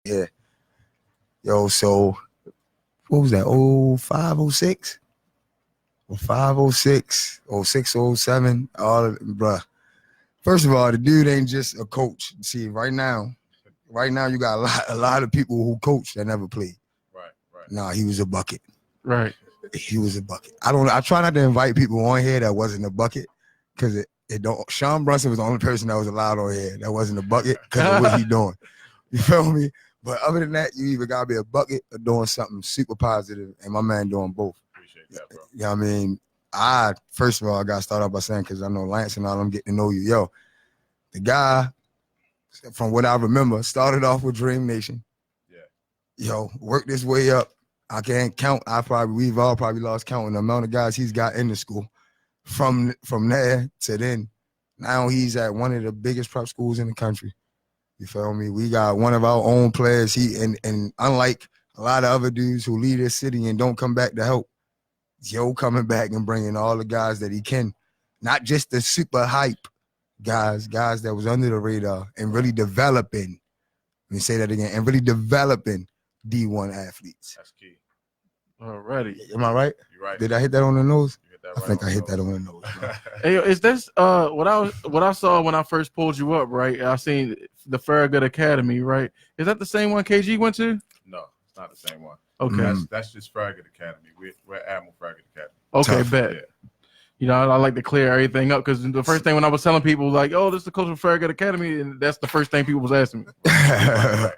Yeah. Yo, so what was that? 05, 06? 05, 06, 06, 07, bruh. First of all, the dude ain't just a coach. See, right now you got a lot of people who coach that never played. Right. Nah, he was a bucket. Right. He was a bucket. I try not to invite people on here that wasn't a bucket because it don't. Sean Brunson was the only person that was allowed on here that wasn't a bucket because of what he doing. You feel me? But other than that, you either gotta be a bucket or doing something super positive, and my man doing both. Appreciate that, bro. You know what I mean? First of all, I gotta start off by saying, because I know Lance and all them getting to know you. Yo, the guy, from what I remember, started off with Dream Nation. Yeah. Yo, worked his way up. I can't count. We've all probably lost count on the amount of guys he's got in the school. From there to then, now he's at one of the biggest prep schools in the country. You feel me? We got one of our own players. And unlike a lot of other dudes who leave this city and don't come back to help, Yo coming back and bringing all the guys that he can, not just the super hype guys that was under the radar, and really developing. Let me say that again, and really developing D1 athletes. That's key. Alrighty. Am I right? You're right. Did I hit that on the nose? You hit that I right think on I the hit that on the nose. Hey, is this what I saw when I first pulled you up, right? I seen the Farragut Academy, right? Is that the same one KG went to? No, it's not the same one. Okay. That's just Farragut Academy. We're Admiral Farragut Academy. Okay, Tough. bet. Yeah. You know, I like to clear everything up because the first thing when I was telling people like, "Oh, this is the coach of Farragut Academy," and that's the first thing people was asking me. Right.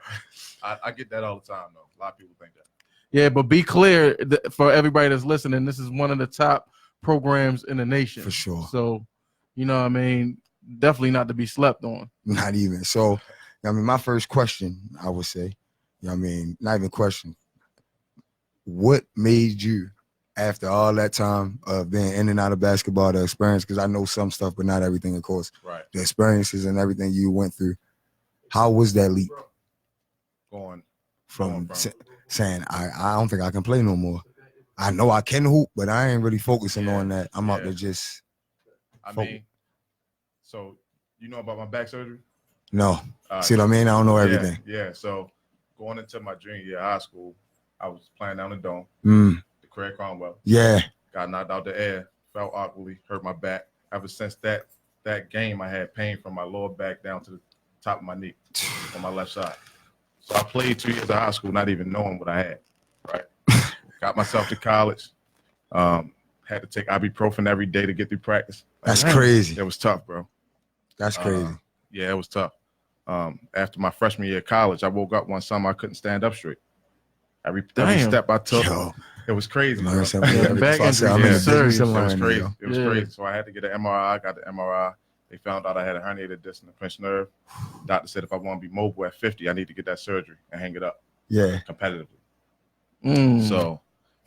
I get that all the time, though. A lot of people think that. Yeah, but be clear for everybody that's listening. This is one of the top programs in the nation, For sure. So, you know, what I mean, definitely not to be slept on. Not even. So, I mean, my first question, I would say, you know what I mean, not even question. What made you, after all that time of being in and out of basketball, the experience, because I know some stuff, but not everything, of course, Right. the experiences and everything you went through, how was that leap Going from saying, I don't think I can play no more? I know I can hoop, but I ain't really focusing on that. I'm out to just. I mean, so you know about my back surgery? No. See what I mean? I don't know everything. Yeah. So going into my junior year of high school, I was playing down the dome, the Craig Cromwell. Yeah. Got knocked out the air, fell awkwardly, hurt my back. Ever since that game, I had pain from my lower back down to the top of my knee on my left side. So I played 2 years of high school, not even knowing what I had. Right. Got myself to college. Had to take ibuprofen every day to get through practice. That's crazy. It was tough, bro. That's crazy. Yeah, it was tough. After my freshman year of college, I woke up one summer, I couldn't stand up straight. Every step I took, it was crazy. Bro. Back injury, it was crazy. crazy. It was crazy. So I had to get an MRI. I got the MRI. They found out I had a herniated disc in the pinched nerve. Doctor said if I want to be mobile at 50, I need to get that surgery and hang it up. Yeah. Competitively. So,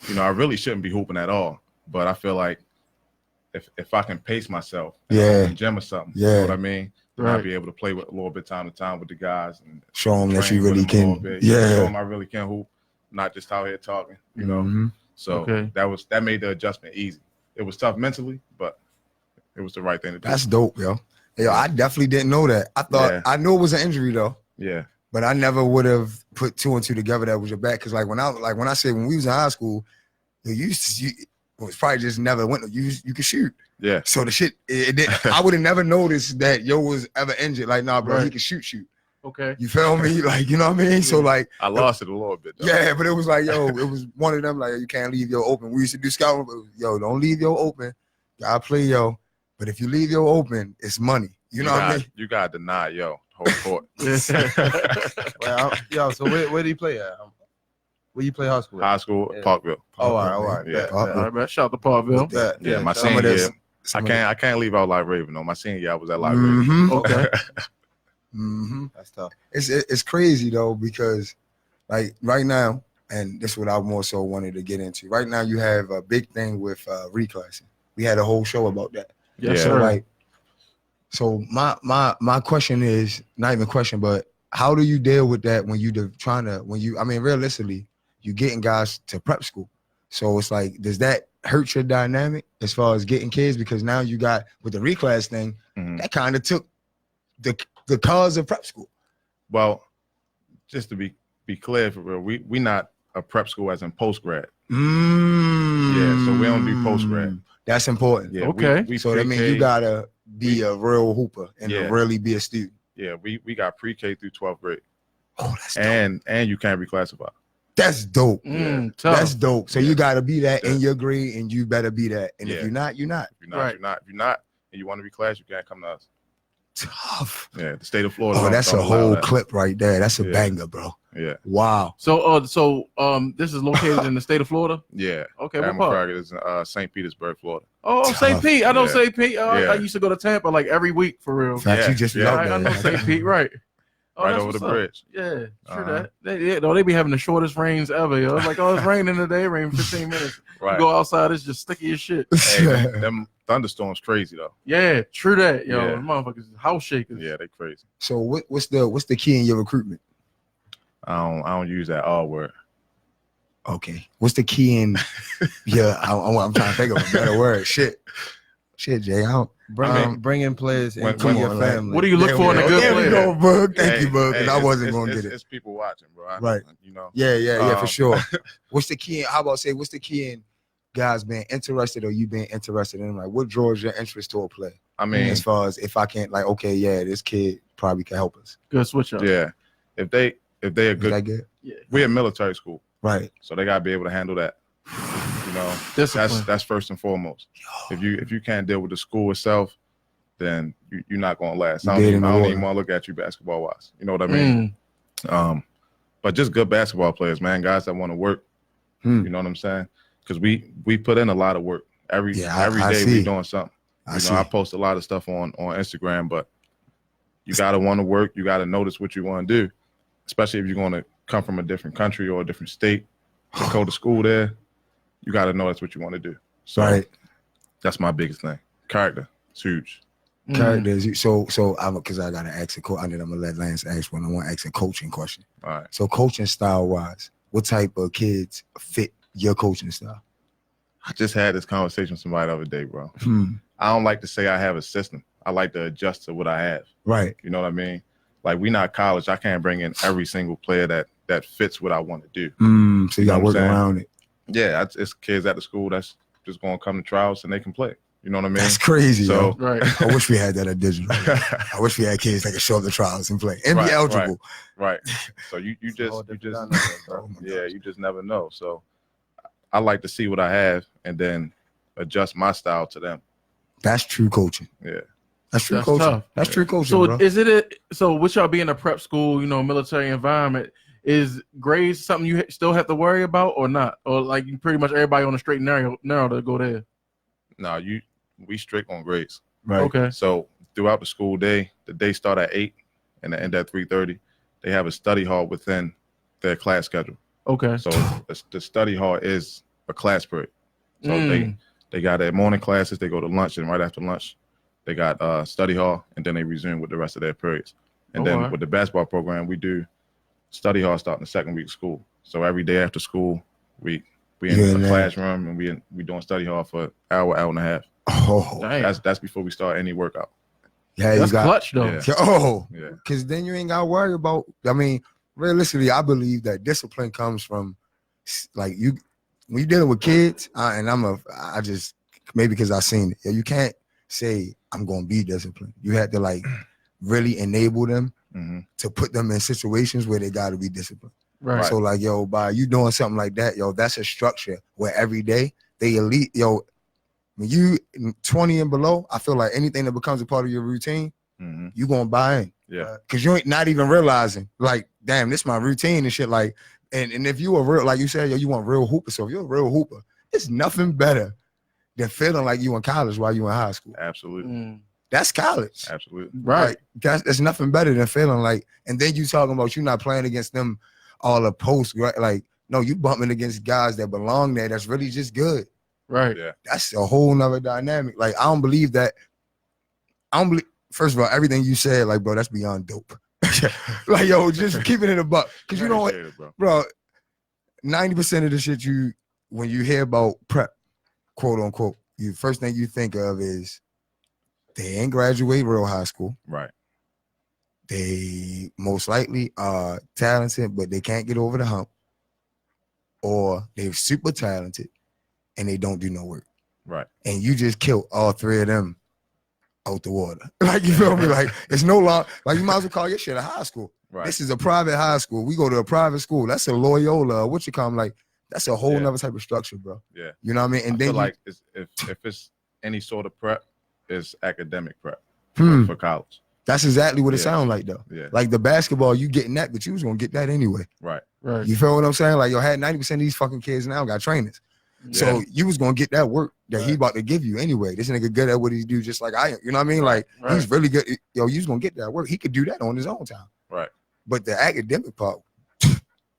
you know, I really shouldn't be hooping at all. But I feel like if I can pace myself in the gym or something, you know what I mean? Right. I'll be able to play with a little bit time to time with the guys and show them that you really can. Yeah. Show them I really can hoop, not just out here talking, you know? So that made the adjustment easy. It was tough mentally, but it was the right thing to do. That's dope, yo. Yo, I definitely didn't know that. I thought I knew it was an injury though. Yeah. But I never would have put two and two together that was your back. Cause when I say when we was in high school, you was probably just never went. You could shoot. Yeah. So the shit, I would have never noticed that yo was ever injured. Like, nah, bro, he can shoot. Okay. You feel me? Like, you know what I mean? Yeah. So like, I lost it a little bit. Though. Yeah, but it was like, yo, it was one of them. Like, you can't leave yo open. We used to do scouting, but yo, don't leave yo open. Gotta play yo. But if you leave yo open, it's money. You know what I mean? You gotta deny yo whole court. Well, yo, so where do you play at? Where you play high school? High school, Parkville. Oh, all right. Yeah. All right, shout out to Parkville. Yeah, my senior year. I can't leave out Live Raven. No, my senior year I was at Live Raven. Okay. That's tough. It's crazy though, because like right now, and this is what I more so wanted to get into. Right now, you have a big thing with reclassing. We had a whole show about that. Yes, so sir. So my question is not even question, but how do you deal with that when realistically, you getting guys to prep school. So it's like, does that hurt your dynamic as far as getting kids? Because now you got with the reclass thing, that kind of took the cause of prep school. Well, just to be be clear for real. We not a prep school as in post grad. Mm. Yeah, so we don't do post grad. That's important. Yeah, Okay. We So that means you pre-K. gotta be a real hooper and Yeah. to really be a student. Yeah, we got pre-K through 12th grade, Oh, that's dope. and you can't reclassify. That's dope. Tough. That's dope. So Yeah. you gotta be that in Yeah. your grade, and you better be that. And if Yeah. you're not, you're not. If you're not, Right. if you're not, and you want to reclass, you can't come to us. Tough. Yeah, the state of Florida. Oh, that's don't a allow whole that. clip right there. That's a Yeah. banger, bro. Yeah, Wow. So this is located in the state of Florida. yeah. Okay, what Admiral part? Farragut is in St. Petersburg, Florida. Oh, St. Tough. Pete. I know Yeah. St. Pete. I Yeah. used to go to Tampa like every week for real. In fact, Yeah, you just yeah. love I know that. St. Pete, right? Oh, Right that's over the what's up. bridge. Yeah, true Uh-huh. that. They be having the shortest rains ever, yo. It's like, oh, it's raining today, rain 15 minutes. Right. You go outside, it's just sticky as shit. Hey, them thunderstorms crazy though. Yeah, true that, yo. Yeah. The motherfuckers house shakers. Yeah, they crazy. So what's the key in your recruitment? I don't use that R word. Okay. What's the key in yeah, I'm trying to think of a better word. Shit, Jay. I don't Bring in players When- into when- your like, family. What do you look There for in we a go. good There we player? go, Bug. Thank Hey, you, Bug. Because I it's- wasn't it's- gonna get it. It's people watching, bro. Right. You know. Yeah, for Um, sure. What's the key in, how about say, what's the key in guys being interested or you being interested in, like, what draws your interest to a play? I mean, As far as if I can't, like, okay, yeah, this kid probably can help us. Good switch up. yeah. If they are Is good, that good? we're a military school, Right. so they gotta be able to handle that. You know, Discipline. that's first and foremost. If you can't deal with the school itself, then you're not gonna last. I Dead in don't the even water. want to look at you basketball wise. You know what I mean? But just good basketball players, man. Guys that want to work. Hmm. You know what I'm saying? Because we put in a lot of work every I day. see. We doing something. I post a lot of stuff on Instagram, but you gotta want to work. You gotta notice what you want to do, especially if you're going to come from a different country or a different state to go to school there. You gotta know that's what you want to do. So Right. that's my biggest thing. Character, it's huge. Characters. So I'm because I gotta ask a coach. And then I'm gonna let Lance ask one. I want to ask a coaching question. All right. So coaching style wise, what type of kids fit your coaching style? I just had this conversation with somebody the other day, bro. Hmm. I don't like to say I have a system. I like to adjust to what I have. Right. You know what I mean? Like, we not college. I can't bring in every single player that fits what I want to do. So you gotta know what work I'm saying? around it. Yeah, it's kids at the school that's just going to come to trials and they can play. You know what I mean? That's crazy. So- Yo. Right. I wish we had that at digital. I wish we had kids that could show up the trials and play and Right, be eligible. Right. So you It's a whole just different dynamic, bro. Oh my yeah, gosh. you just never know. So I like to see what I have and then adjust my style to them. That's true coaching. Yeah. That's true That's coaching. tough. That's true coaching, So bro. so with y'all being a prep school, military environment, is grades something you still have to worry about or not? Or like you pretty much everybody on the straight and narrow to go there? No, we strict on grades. Right. Okay. So throughout the school day, the day start at 8 and the end at 3:30. They have a study hall within their class schedule. Okay. So the study hall is a class period. So Mm. they got their morning classes, they go to lunch, and right after lunch, they got study hall, and then they resume with the rest of their periods. And then Okay. with the basketball program, we do study hall starting the second week of school. So every day after school, we in Yeah, the man. classroom and we doing study hall for an hour and a half. Oh, Damn. That's before we start any workout. yeah, That's you got clutch though. Yeah. oh, Yeah. because then you ain't got to worry about. I mean, realistically, I believe that discipline comes from like you when you're dealing with kids. I just maybe because I seen it. You can't say I'm gonna be disciplined. You have to like really enable them hmm to put them in situations where they got to be disciplined. Right. So like, yo, by you doing something like that, yo, that's a structure where every day they elite, yo. When you 20 and below, I feel like anything that becomes a part of your routine, hmm you gonna buy in. Yeah. Cause you ain't not even realizing, like, damn, this my routine and shit. Like, and if you a real, like you said, yo, you want real hooper. So if you're a real hooper, it's nothing better than feeling like you in college while you in high school. Absolutely. Mm. That's college. Absolutely. Right. Like, that's nothing better than feeling like, and then you talking about you not playing against them all the post, right? Like, no, you bumping against guys that belong there. That's really just good. Right. Yeah. That's a whole nother dynamic. Like, I don't believe that. I don't believe, first of all, everything you said, like, bro, that's beyond dope. Like, yo, just keep it in the buck. Cause you know what, Appreciate it, bro, bro. 90% of the shit when you hear about prep, quote unquote, first thing you think of is they ain't graduate real high school. Right. they most likely are talented, but they can't get over the hump, or they're super talented and they don't do no work. Right. And you just killed all three of them out the water. Like, you feel me? Like, it's no long. Like, you might as well call your shit a high school. Right. This is a private high school. We go to a private school. That's a Loyola. What you call them? Like, that's a whole nother type of structure, bro. Yeah. You know what I mean? And I then feel like if it's any sort of prep, it's academic prep for college. That's exactly what it sounds like, though. Yeah. Like the basketball, you getting that, but you was gonna get that anyway. Right. Right. You feel what I'm saying? Like, yo, had 90% of these fucking kids now got trainers. So you was gonna get that work that he about to give you anyway. This nigga good at what he do, just like I am. You know what I mean? Like, he's really good. Yo, you was gonna get that work. He could do that on his own time. Right. But the academic part,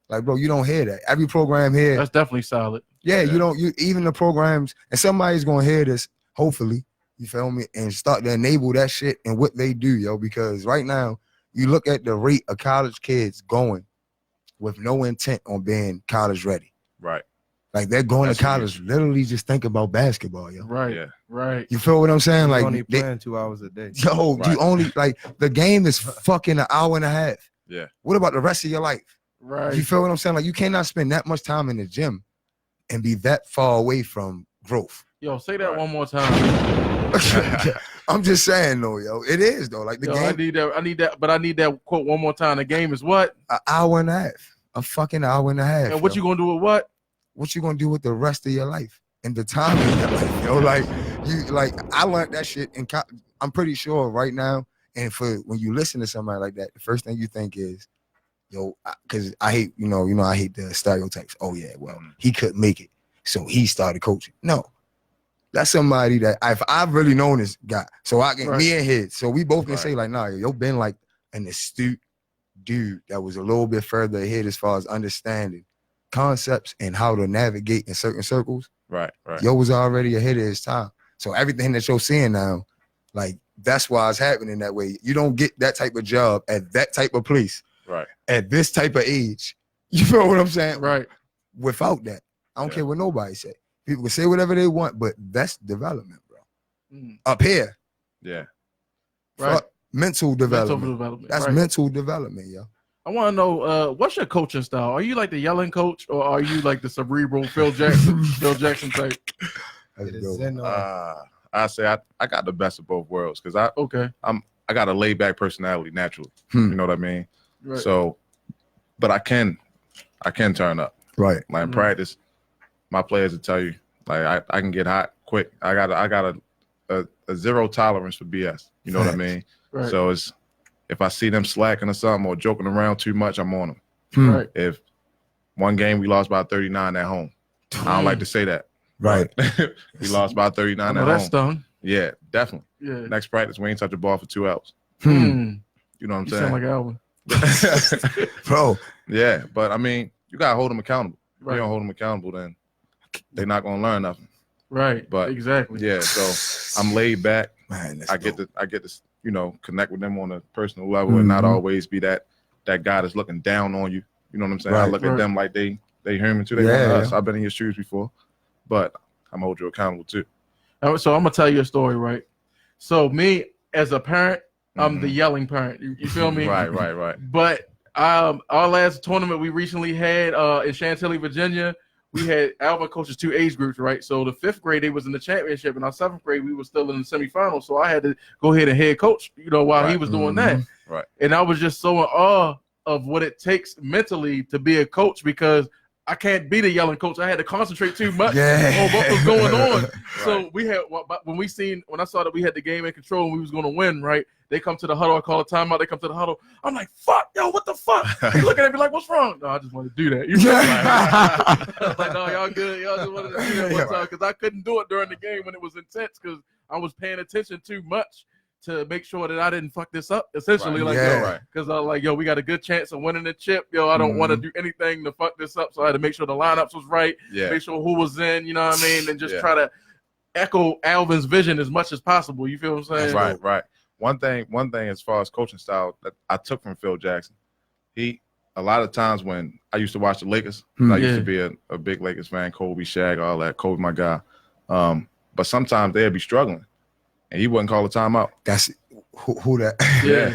like, bro, you don't hear that. Every program here, That's definitely solid. yeah, you don't. You even the programs, and somebody's gonna hear this. Hopefully, you feel me, and start to enable that shit and what they do, yo. Because right now, you look at the rate of college kids going with no intent on being college ready. Right. Like, they're going That's to college, literally just think about basketball, yo. Right. Yeah. Right. You feel what I'm saying? You Like, only playing 2 hours a day. yo, Right. you only, like, the game is fucking an hour and a half. Yeah. What about the rest of your life? Right. You feel what I'm saying? Like, you cannot spend that much time in the gym and be that far away from growth. Yo, say that one more time. I'm just saying, though, yo. It is, though. Like, the Yo, game, I need that quote one more time. The game is what? an hour and a half. A fucking hour and a half. And what yo. you gonna do with what? What you gonna do with the rest of your life and the time in your life, yo? Like, you, like, I learned that shit in college. I'm pretty sure right now, and for when you listen to somebody like that, the first thing you think is, yo, because I hate, I hate the stereotypes. Oh yeah, well, he couldn't make it, so he started coaching. No, that's somebody that I've really known this guy, so I can me and his, so we both can say like, nah, yo, been like an astute dude that was a little bit further ahead as far as understanding concepts and how to navigate in certain circles. Right. Right. Yo was already ahead of his time. So everything that you're seeing now, like, that's why it's happening that way. You don't get that type of job at that type of place. Right. At this type of age. You feel what I'm saying? Right. Without that. I don't care what nobody say. People can say whatever they want, but that's development, bro. Up here. Yeah. Right. Mental development. Mental development. That's right. mental development, yo. I want to know what's your coaching style? Are you like the yelling coach, or are you like the cerebral Phil Jackson type? I say I got the best of both worlds because I got a laid back personality naturally. You know what I mean? Right. So, but I can turn up. Right. Like in practice, my players will tell you, like I can get hot quick. I got a zero tolerance for BS. You know what I mean? Right. So it's, if I see them slacking or something or joking around too much, I'm on them. Right. If one game we lost by 39 at home, I don't like to say that. Right. We lost by 39 at home. That's stung. Yeah, definitely. Yeah. Next practice, we ain't touch a ball for 2 hours. You You know what I'm sound like saying? Alvin. Bro. Yeah, but I mean, you gotta hold them accountable. Right. If you don't hold them accountable, then they're not gonna learn nothing. Right. But exactly. Yeah, so I'm laid back. Man, I get to connect with them on a personal level and not always be that guy that's looking down on you. You know what I'm saying? I look at them like they human too. They want us. I've been in your shoes before, but I'm gonna hold you accountable too. So I'm gonna tell you a story, right? So me as a parent, I'm the yelling parent. You feel me? Right. But our last tournament we recently had in Chantilly, Virginia, we had Alvin coaches 2 age groups, right? So the 5th grade, they was in the championship, and our 7th grade, we were still in the semifinals. So I had to go ahead and head coach, while he was doing that. Right. And I was just so in awe of what it takes mentally to be a coach, because I can't be the yelling coach. I had to concentrate too much on what was going on. So we had, when I saw that we had the game in control and we was going to win, right? They come to the huddle. I call a timeout. They come to the huddle. I'm like, fuck, yo, what the fuck? They looking at me like, what's wrong? No, I just want to do that. You know? I was like, no, y'all good. Y'all just wanted to do that one time, because I couldn't do it during the game when it was intense, because I was paying attention too much to make sure that I didn't fuck this up, essentially. Because we got a good chance of winning the chip. Yo, I don't want to do anything to fuck this up. So I had to make sure the lineups was right, make sure who was in, you know what I mean? And just try to echo Alvin's vision as much as possible. You feel what I'm saying? Right. One thing as far as coaching style that I took from Phil Jackson, a lot of times when I used to watch the Lakers, I used to be a big Lakers fan, Kobe, Shaq, all that, Kobe, my guy. But sometimes they'd be struggling, and he wouldn't call a timeout. Who that? Yeah.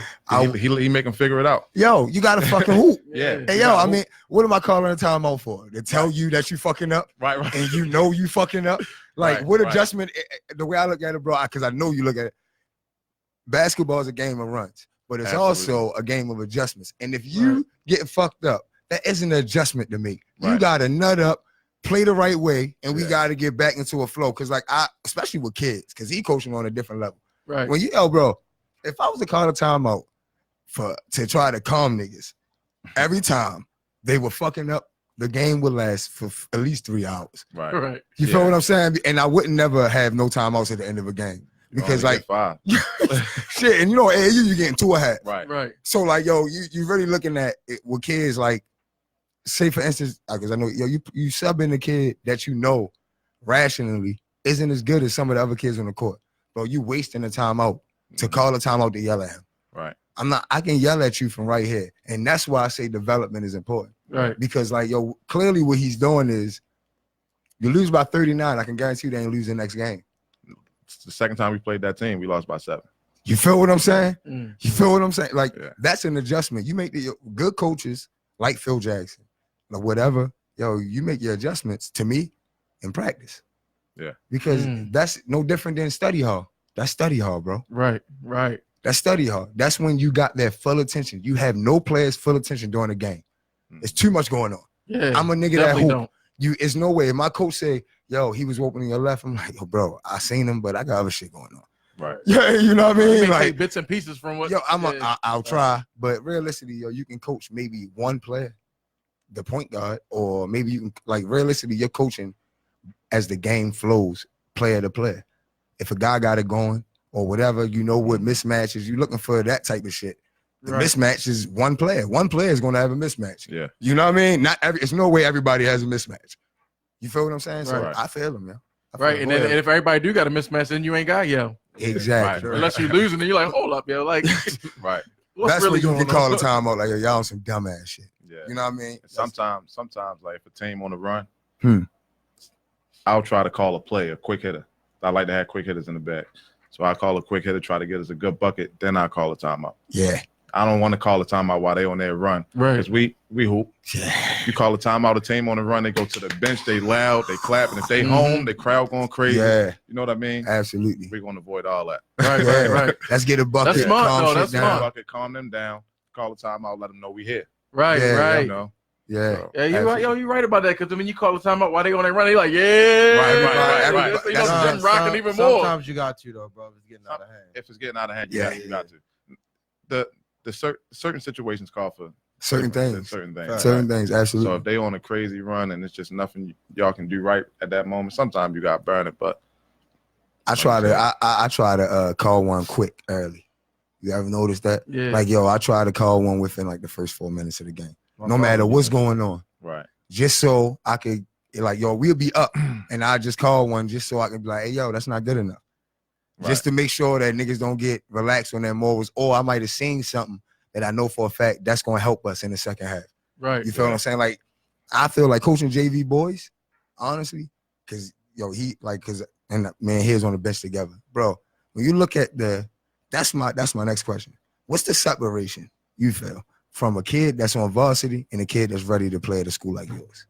He make him figure it out. Yo, you got to fucking hoop. Yeah. Hey, yo, I mean, what am I calling a timeout for? To tell you that you fucking up, Right. and you know you fucking up. Like, Right, what right. adjustment? The way I look at it, bro, because I know you look at it. Basketball is a game of runs, but it's also a game of adjustments. And if you get fucked up, that isn't an adjustment to make. You Right. got to nut up, play the right way, and we Yeah. got to get back into a flow. Because, like, especially with kids, because he coaching on a different level. Right. When bro, if I was to call a timeout to try to calm niggas, every time they were fucking up, the game would last for at least 3 hours. Right. Right. You feel what I'm saying? And I wouldn't never have no timeouts at the end of a game. Because only like get 5. shit, and you know, AAU you getting 2.5. Right. Right. So like, yo, you really looking at it with kids like, say for instance, because I know you subbing a kid that you know rationally isn't as good as some of the other kids on the court. Bro, you wasting the timeout to call a timeout to yell at him. Right. I can yell at you from right here. And that's why I say development is important. Right. Because like, yo, clearly what he's doing is you lose by 39. I can guarantee you they ain't lose the next game. It's the second time we played that team, we lost by 7. You feel what I'm saying? Mm. You feel what I'm saying? Like, Yeah. that's an adjustment. You make good coaches like Phil Jackson, like whatever, yo, you make your adjustments to me in practice. Yeah. Because that's no different than study hall. That's study hall, bro. Right. Right. That's study hall. That's when you got their full attention. You have no players' full attention during the game. It's too much going on. Yeah. I'm a nigga that hoop. don't. It's no way. If my coach say, yo, he was opening your left, I'm like, yo, bro, I seen him, but I got other shit going on. Right. Yeah, you know what I You mean? may Like, take bits and pieces from what. yo, I'll try, but realistically, yo, you can coach maybe one player, the point guard, or maybe you can, like, realistically, you're coaching as the game flows, player to player. If a guy got it going or whatever, you know what mismatches, you're looking for that type of shit. The mismatch is one player. One player is going to have a mismatch. Yeah. You know what I mean? It's no way everybody has a mismatch. You feel what I'm saying? So Right. I feel them, yo. Right. And then and if everybody do got a mismatch, then you ain't got yo. Exactly. Right. Unless you're losing, then you're like, hold up, yo. Like, Right. what's That's really when you going can call on? the timeout like, yo, y'all on some dumbass shit. Yeah. You know what I mean? Sometimes, like if a team on the run, I'll try to call a play, a quick hitter. I like to have quick hitters in the back. So I call a quick hitter, try to get us a good bucket, then I call a timeout. Yeah. I don't want to call a timeout while they on their run. Right. Because we hoop. Yeah. You call a timeout, a team on the run, they go to the bench, they loud, they clap, and if they home, the crowd going crazy. Yeah. You know what I mean? Absolutely. We're gonna avoid all that. Right. Yeah. Right. Right. Let's get a bucket. That's smart, calm though. shit That's down. smart. Bucket, calm them down, call a timeout, let them know we here. Right. Yeah, Right. You know? Yeah. So, Yeah, you right. Yo, Absolutely. you right about that. Because when you call the timeout while they on their run, they like, yeah, Right. You know, That's- them rocking even more. Sometimes you got to though, bro. It's getting out of hand. if it's getting out of hand, Yeah. you got to. The certain situations call for Certain things. Certain things. Right. Certain things. Absolutely. So if they on a crazy run and it's just nothing y'all can do right at that moment, sometimes you got to burn it. But I try to call one quick early. You ever notice that? Yeah. Like, yo, I try to call one within like the first 4 minutes of the game. My No father matter did what's that. going on. right, Just so I could, like, yo, we'll be up. And I just call one just so I can be like, hey, yo, that's not good enough. Just to make sure that niggas don't get relaxed on their morals. Or I might have seen something that I know for a fact that's going to help us in the second half. Right. You feel what I'm saying? Like, I feel like coaching JV boys, honestly, because, yo, and man, here's on the bench together. Bro, when you look at that's my next question. What's the separation you feel from a kid that's on varsity and a kid that's ready to play at a school like yours?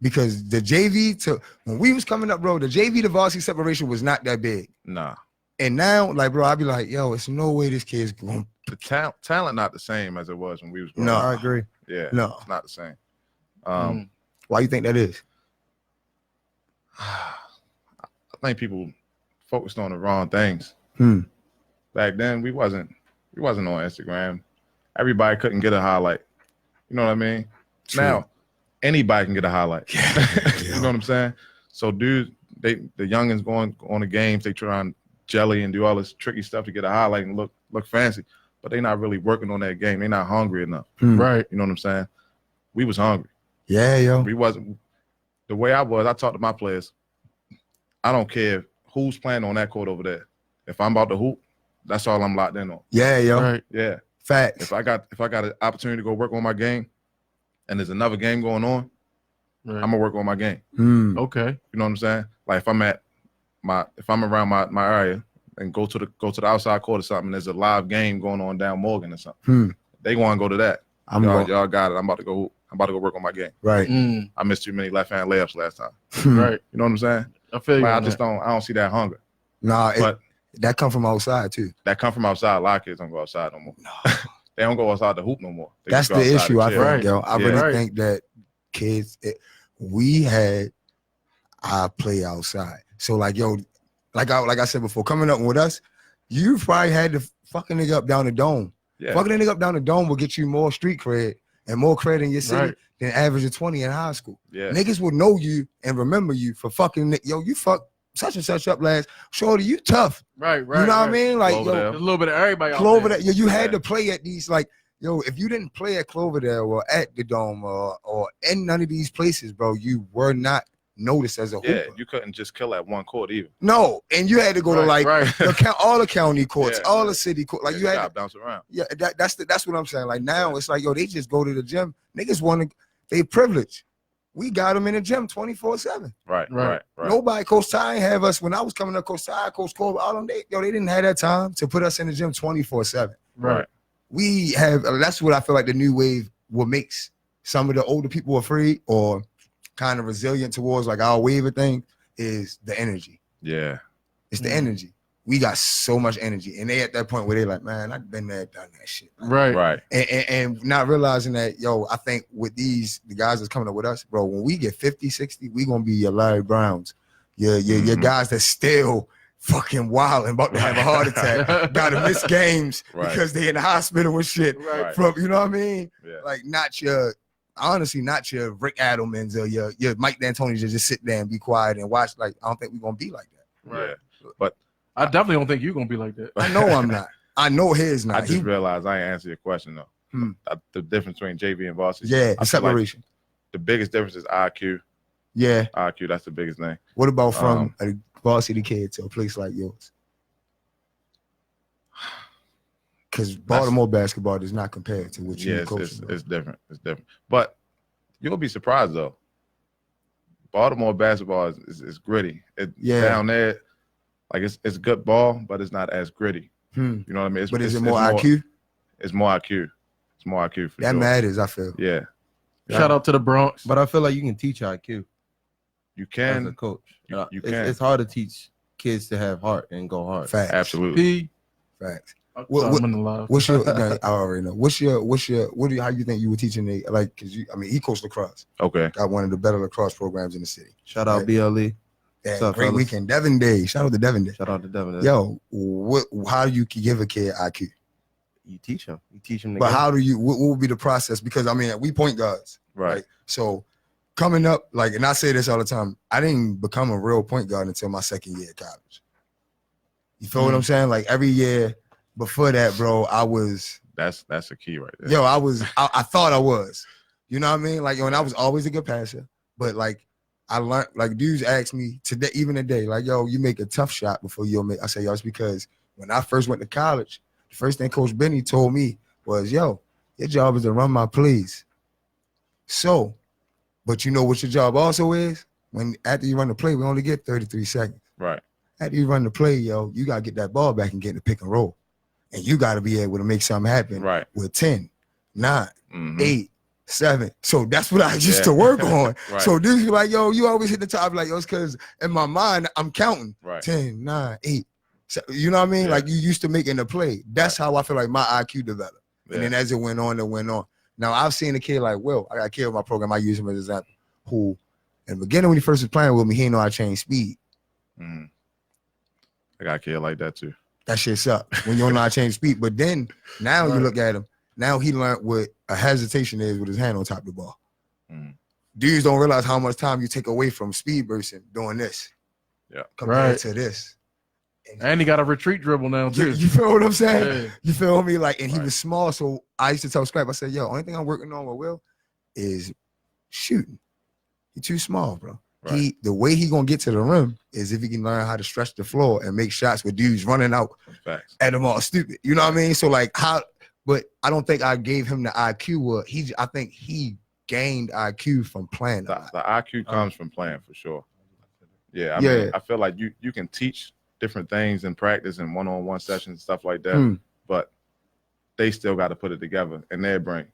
Because the JV when we was coming up, bro, the JV to varsity separation was not that big. nah. And now, like, bro, I'd be like, yo, it's no way this kid's going. The talent not the same as it was when we was growing No. up. I agree. Yeah, No. it's not the same. Why you think that is? I think people focused on the wrong things. Back then, we wasn't on Instagram. Everybody couldn't get a highlight. You know what I mean? True. Now, anybody can get a highlight. You know what I'm saying? So, dudes, the youngins going on the games, they try and jelly and do all this tricky stuff to get a highlight and look fancy, but they not really working on that game. They not hungry enough. Right. You know what I'm saying? We was hungry. Yeah, yo. We wasn't. The way I talked to my players, I don't care who's playing on that court over there. If I'm about to hoop, that's all I'm locked in on. Yeah, yo. Right. Yeah. Facts. If I got an opportunity to go work on my game and there's another game going on, Right. I'm gonna work on my game. Okay. You know what I'm saying? Like if I'm around my area, and go to the outside court or something. There's a live game going on down Morgan or something. They want to go to that. Y'all got it. I'm about to go work on my game. Right. I missed too many left-hand layups last time. Right. You know what I'm saying? I feel you. I don't see that hunger. Nah, but that come from outside too. That come from outside. A lot of kids don't go outside no more. No. They don't go outside to hoop no more. That's the issue. I think, yo. I really think that kids, we had our play outside. So like, yo, like I said before, coming up with us, you probably had to fucking nigga up down the dome. Yeah. Fucking a nigga up down the dome will get you more street cred and more cred in your city than average of 20 in high school. Yeah. Niggas will know you and remember you for fucking, yo, you fuck such and such up last. Shorty, you tough. Right. You know what I mean? Like, yo, there's a little bit of everybody out Cloverdale, you had to play at these, like, yo, if you didn't play at Cloverdale or at the Dome or in none of these places, bro, you were not noticed as a hooper. Yeah, you couldn't just kill at one court either. No, and you had to go to like all the county courts, all the city courts. Like you had to bounce around. Yeah, that's what I'm saying. Like now it's like, yo, they just go to the gym. Niggas want to, they privileged. We got them in the gym 24/7. Right. Nobody, Coach Ty have us when I was coming up. Coach Ty, Coach Cole, all them, they didn't have that time to put us in the gym 24/7. Right. We have. That's what I feel like the new wave what makes some of the older people afraid or kind of resilient towards like our wave of thing is the energy. Yeah. It's the energy. We got so much energy. And they at that point where they like, man, I've been there, done that shit. Right. And not realizing that, yo, I think with the guys that's coming up with us, bro, when we get 50, 60, we gonna be your Larry Browns. Your guys that still fucking wild and about to have a heart attack, gotta miss games because they in the hospital and shit. From, you know what I mean? Yeah. Like honestly, not your Rick Adelmans or your Mike D'Antoni's just sit there and be quiet and watch. Like, I don't think we're gonna be like that. Right. Yeah. But I definitely don't think you're gonna be like that. I know I'm not. I know his not. I just realized I ain't answer your question though. The difference between JV and varsity. Yeah, the separation. Like the biggest difference is IQ. Yeah. IQ, that's the biggest thing. What about from a varsity kid to a place like yours? Because Baltimore basketball does not compare to what you coach. It's different. It's different. But you'll be surprised though. Baltimore basketball is gritty. Down there, like it's good ball, but it's not as gritty. You know what I mean? But is it more IQ? It's more IQ. It's more IQ for that sure. matters, I feel. Yeah. Shout out to the Bronx. But I feel like you can teach IQ. You can. As a coach. You can. It's hard to teach kids to have heart and go hard. Facts. Absolutely. Facts. What's your? I already know. How you think you were teaching the like? Because he coached lacrosse. Okay. Got one of the better lacrosse programs in the city. Shout out BLE. Yeah, great weekend. Devin Day. Shout out to Devin Day. Shout out to Devin Day. Yo, how do you give a kid IQ? You teach him. You teach him. But how do you? What will be the process? Because we point guards, right? So coming up, and I say this all the time, I didn't become a real point guard until my second year of college. You feel what I'm saying? Like every year before that, bro, I was. That's the key right there. Yo, I thought I was. You know what I mean? Like, and I was always a good passer, but I learned, dudes ask me today, even today, like, yo, you make a tough shot before you'll make. I say, yo, it's because when I first went to college, the first thing Coach Benny told me was, yo, your job is to run my plays. So, but you know what your job also is? After you run the play, we only get 33 seconds. Right. After you run the play, yo, you got to get that ball back and get in the pick and roll. And you got to be able to make something happen with 10, 9, 8, 7. So that's what I used to work on. So dudes be like, yo, you always hit the top. Like, yo, it's because in my mind, I'm counting 10, 9, 8. So, you know what I mean? Like you used to making the play. That's how I feel like my IQ developed. And then as it went on, it went on. Now I've seen a kid like Will. I got a kid with my program. I use him as an example. Who, in the beginning when he first was playing with me, he didn't know how to change speed. I got a kid like that too. That shit sucks when you don't know how to change speed. But then now you look at him. Now he learned what a hesitation is with his hand on top of the ball. Dudes don't realize how much time you take away from speed bursting doing this. Yeah. Compared to this. And he got a retreat dribble now too. You feel what I'm saying? Yeah. You feel me? And he was small. So I used to tell Scrap, I said, yo, only thing I'm working on with Will is shooting. He's too small, bro. The way he gonna get to the rim is if he can learn how to stretch the floor and make shots with dudes running out at him all stupid. You know what I mean? So but I don't think I gave him the IQ. I think he gained IQ from playing. The IQ comes from playing for sure. Yeah, I mean, I feel like you can teach different things in practice and one-on-one sessions and stuff like that. But they still got to put it together in their brain.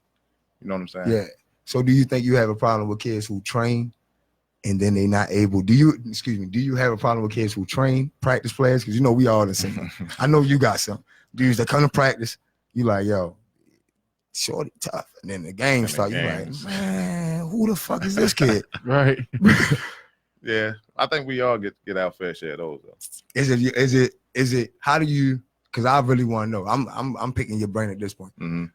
You know what I'm saying? Yeah. So do you think you have a problem with kids who train and then they not able? Do you have a problem with kids who train practice players? Because you know we all the same. I know you got some dudes that come to practice. You like, yo, shorty tough, and then the game start. You like, man, who the fuck is this kid? Right. Yeah, I think we all get our fair share of those. Though. Is it? How do you? Because I really want to know. I'm picking your brain at this point.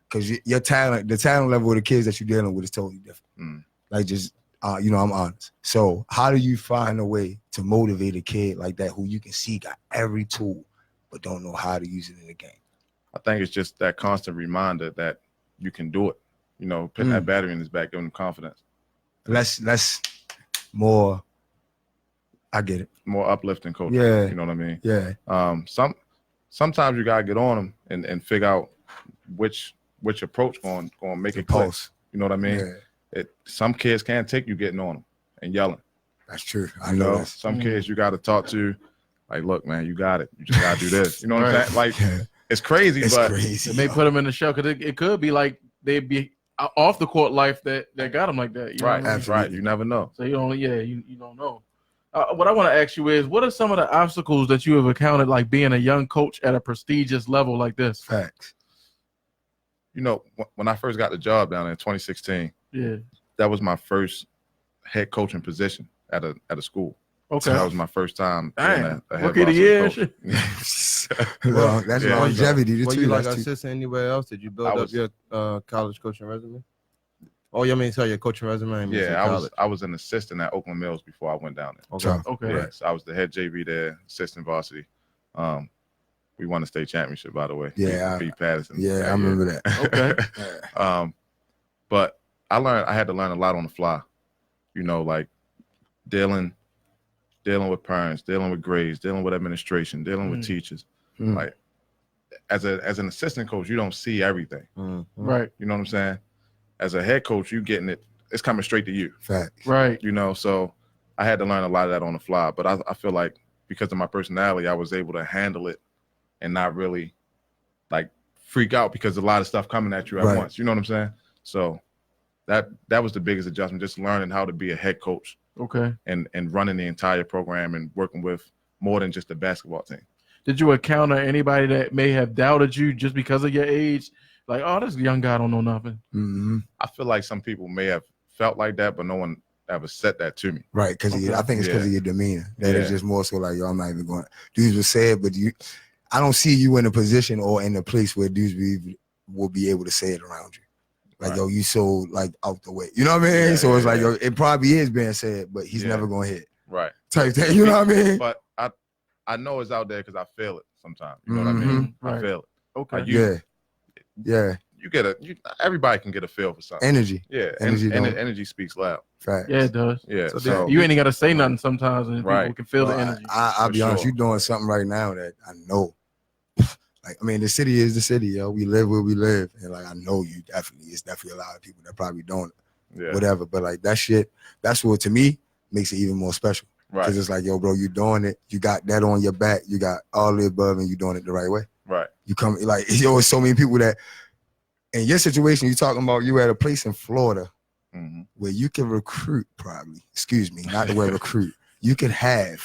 Because your talent, the talent level of the kids that you're dealing with is totally different. Like just, I'm honest. So how do you find a way to motivate a kid like that who you can see got every tool but don't know how to use it in the game? I think it's just that constant reminder that you can do it. You know, putting that battery in his back, giving him confidence. Less more. I get it. More uplifting coaching. Yeah. You know what I mean? Yeah. Sometimes you gotta get on them and figure out which approach going to make it click. You know what I mean? Yeah. Some kids can't take you getting on them and yelling. That's true. I know. Some kids you got to talk to, like, look, man, you got it. You just gotta do this. You know what I'm saying? Like, it's crazy, but it may put them in the shell because it could be like they'd be off the court life that got them like that. You know that's right. You never know. So you don't know. What I want to ask you is, what are some of the obstacles that you have encountered, like being a young coach at a prestigious level like this? Facts. You know, when I first got the job down there in 2016, that was my first head coaching position at a school. Okay, so that was my first time. Rookie of the year. Well, that's longevity. Were you like assistant anywhere else? Did you build up your college coaching resume? Oh, you mean your coaching resume? Yeah, I was an assistant at Oakland Mills before I went down there. Okay. Yeah, so I was the head JV there, assistant varsity. We won the state championship, by the way. Yeah, beat Patterson. Yeah, I remember that. Okay. But I had to learn a lot on the fly. You know, like dealing with parents, dealing with grades, dealing with administration, dealing with teachers. Like as an assistant coach, you don't see everything. Right. You know what I'm saying? As a head coach, you getting it. It's coming straight to you. Fact. Right. You know, so I had to learn a lot of that on the fly. But I feel like because of my personality, I was able to handle it and not really like freak out because a lot of stuff coming at you at once. You know what I'm saying? So that was the biggest adjustment, just learning how to be a head coach. Okay. And running the entire program and working with more than just the basketball team. Did you encounter anybody that may have doubted you just because of your age? Like, oh, this young guy don't know nothing. I feel like some people may have felt like that, but no one ever said that to me. Right, because I think it's because of your demeanor. That is just more so like, yo, I'm not even going. Dudes will say it, but I don't see you in a position or in a place where dudes will be able to say it around you. Like, yo, you so like out the way. You know what I mean? So it's like, yo, it probably is being said, but he's never going to hit. Right. Type thing, you know what I mean? But I know it's out there because I feel it sometimes. You know what I mean? I feel it. Okay. You get everybody can get a feel for something. Energy. Yeah. Energy speaks loud. Fact. Yeah, it does. Yeah. So you ain't got to say nothing sometimes, and people can feel the energy. I'll be honest, you're doing something right now that I know. Like, I mean, the city is the city, yo. We live where we live. And like, I know it's definitely a lot of people that probably don't, whatever. But like that shit, that's what to me makes it even more special. Right. Because it's like, yo, bro, you doing it. You got that on your back. You got all the above and you doing it the right way. Right. You come, like, yo, so many people that, in your situation, you're talking about you at a place in Florida where you can recruit probably, not the word recruit. You could have,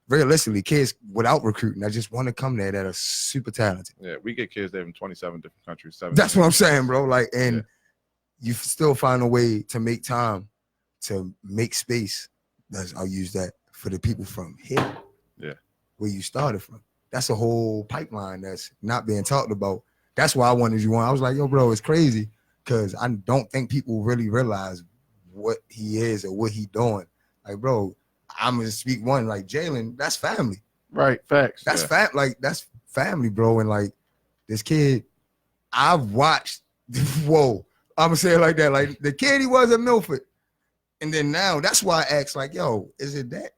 realistically, kids without recruiting that just want to come there that are super talented. Yeah, we get kids there from 27 different countries. That's what I'm saying, bro. Like, and you still find a way to make time to make space. I'll use that for the people from here. Yeah. Where you started from. That's a whole pipeline that's not being talked about. That's why I wanted you on. I was like, yo, bro, it's crazy because I don't think people really realize what he is or what he doing. Like, bro, I'm gonna speak one, like Jalen, that's family. Right, facts. That's that's family, bro. And like this kid, I've watched, whoa, I'm gonna say it like that. Like the kid he was at Milford. And then now that's why I asked, like, yo, is it that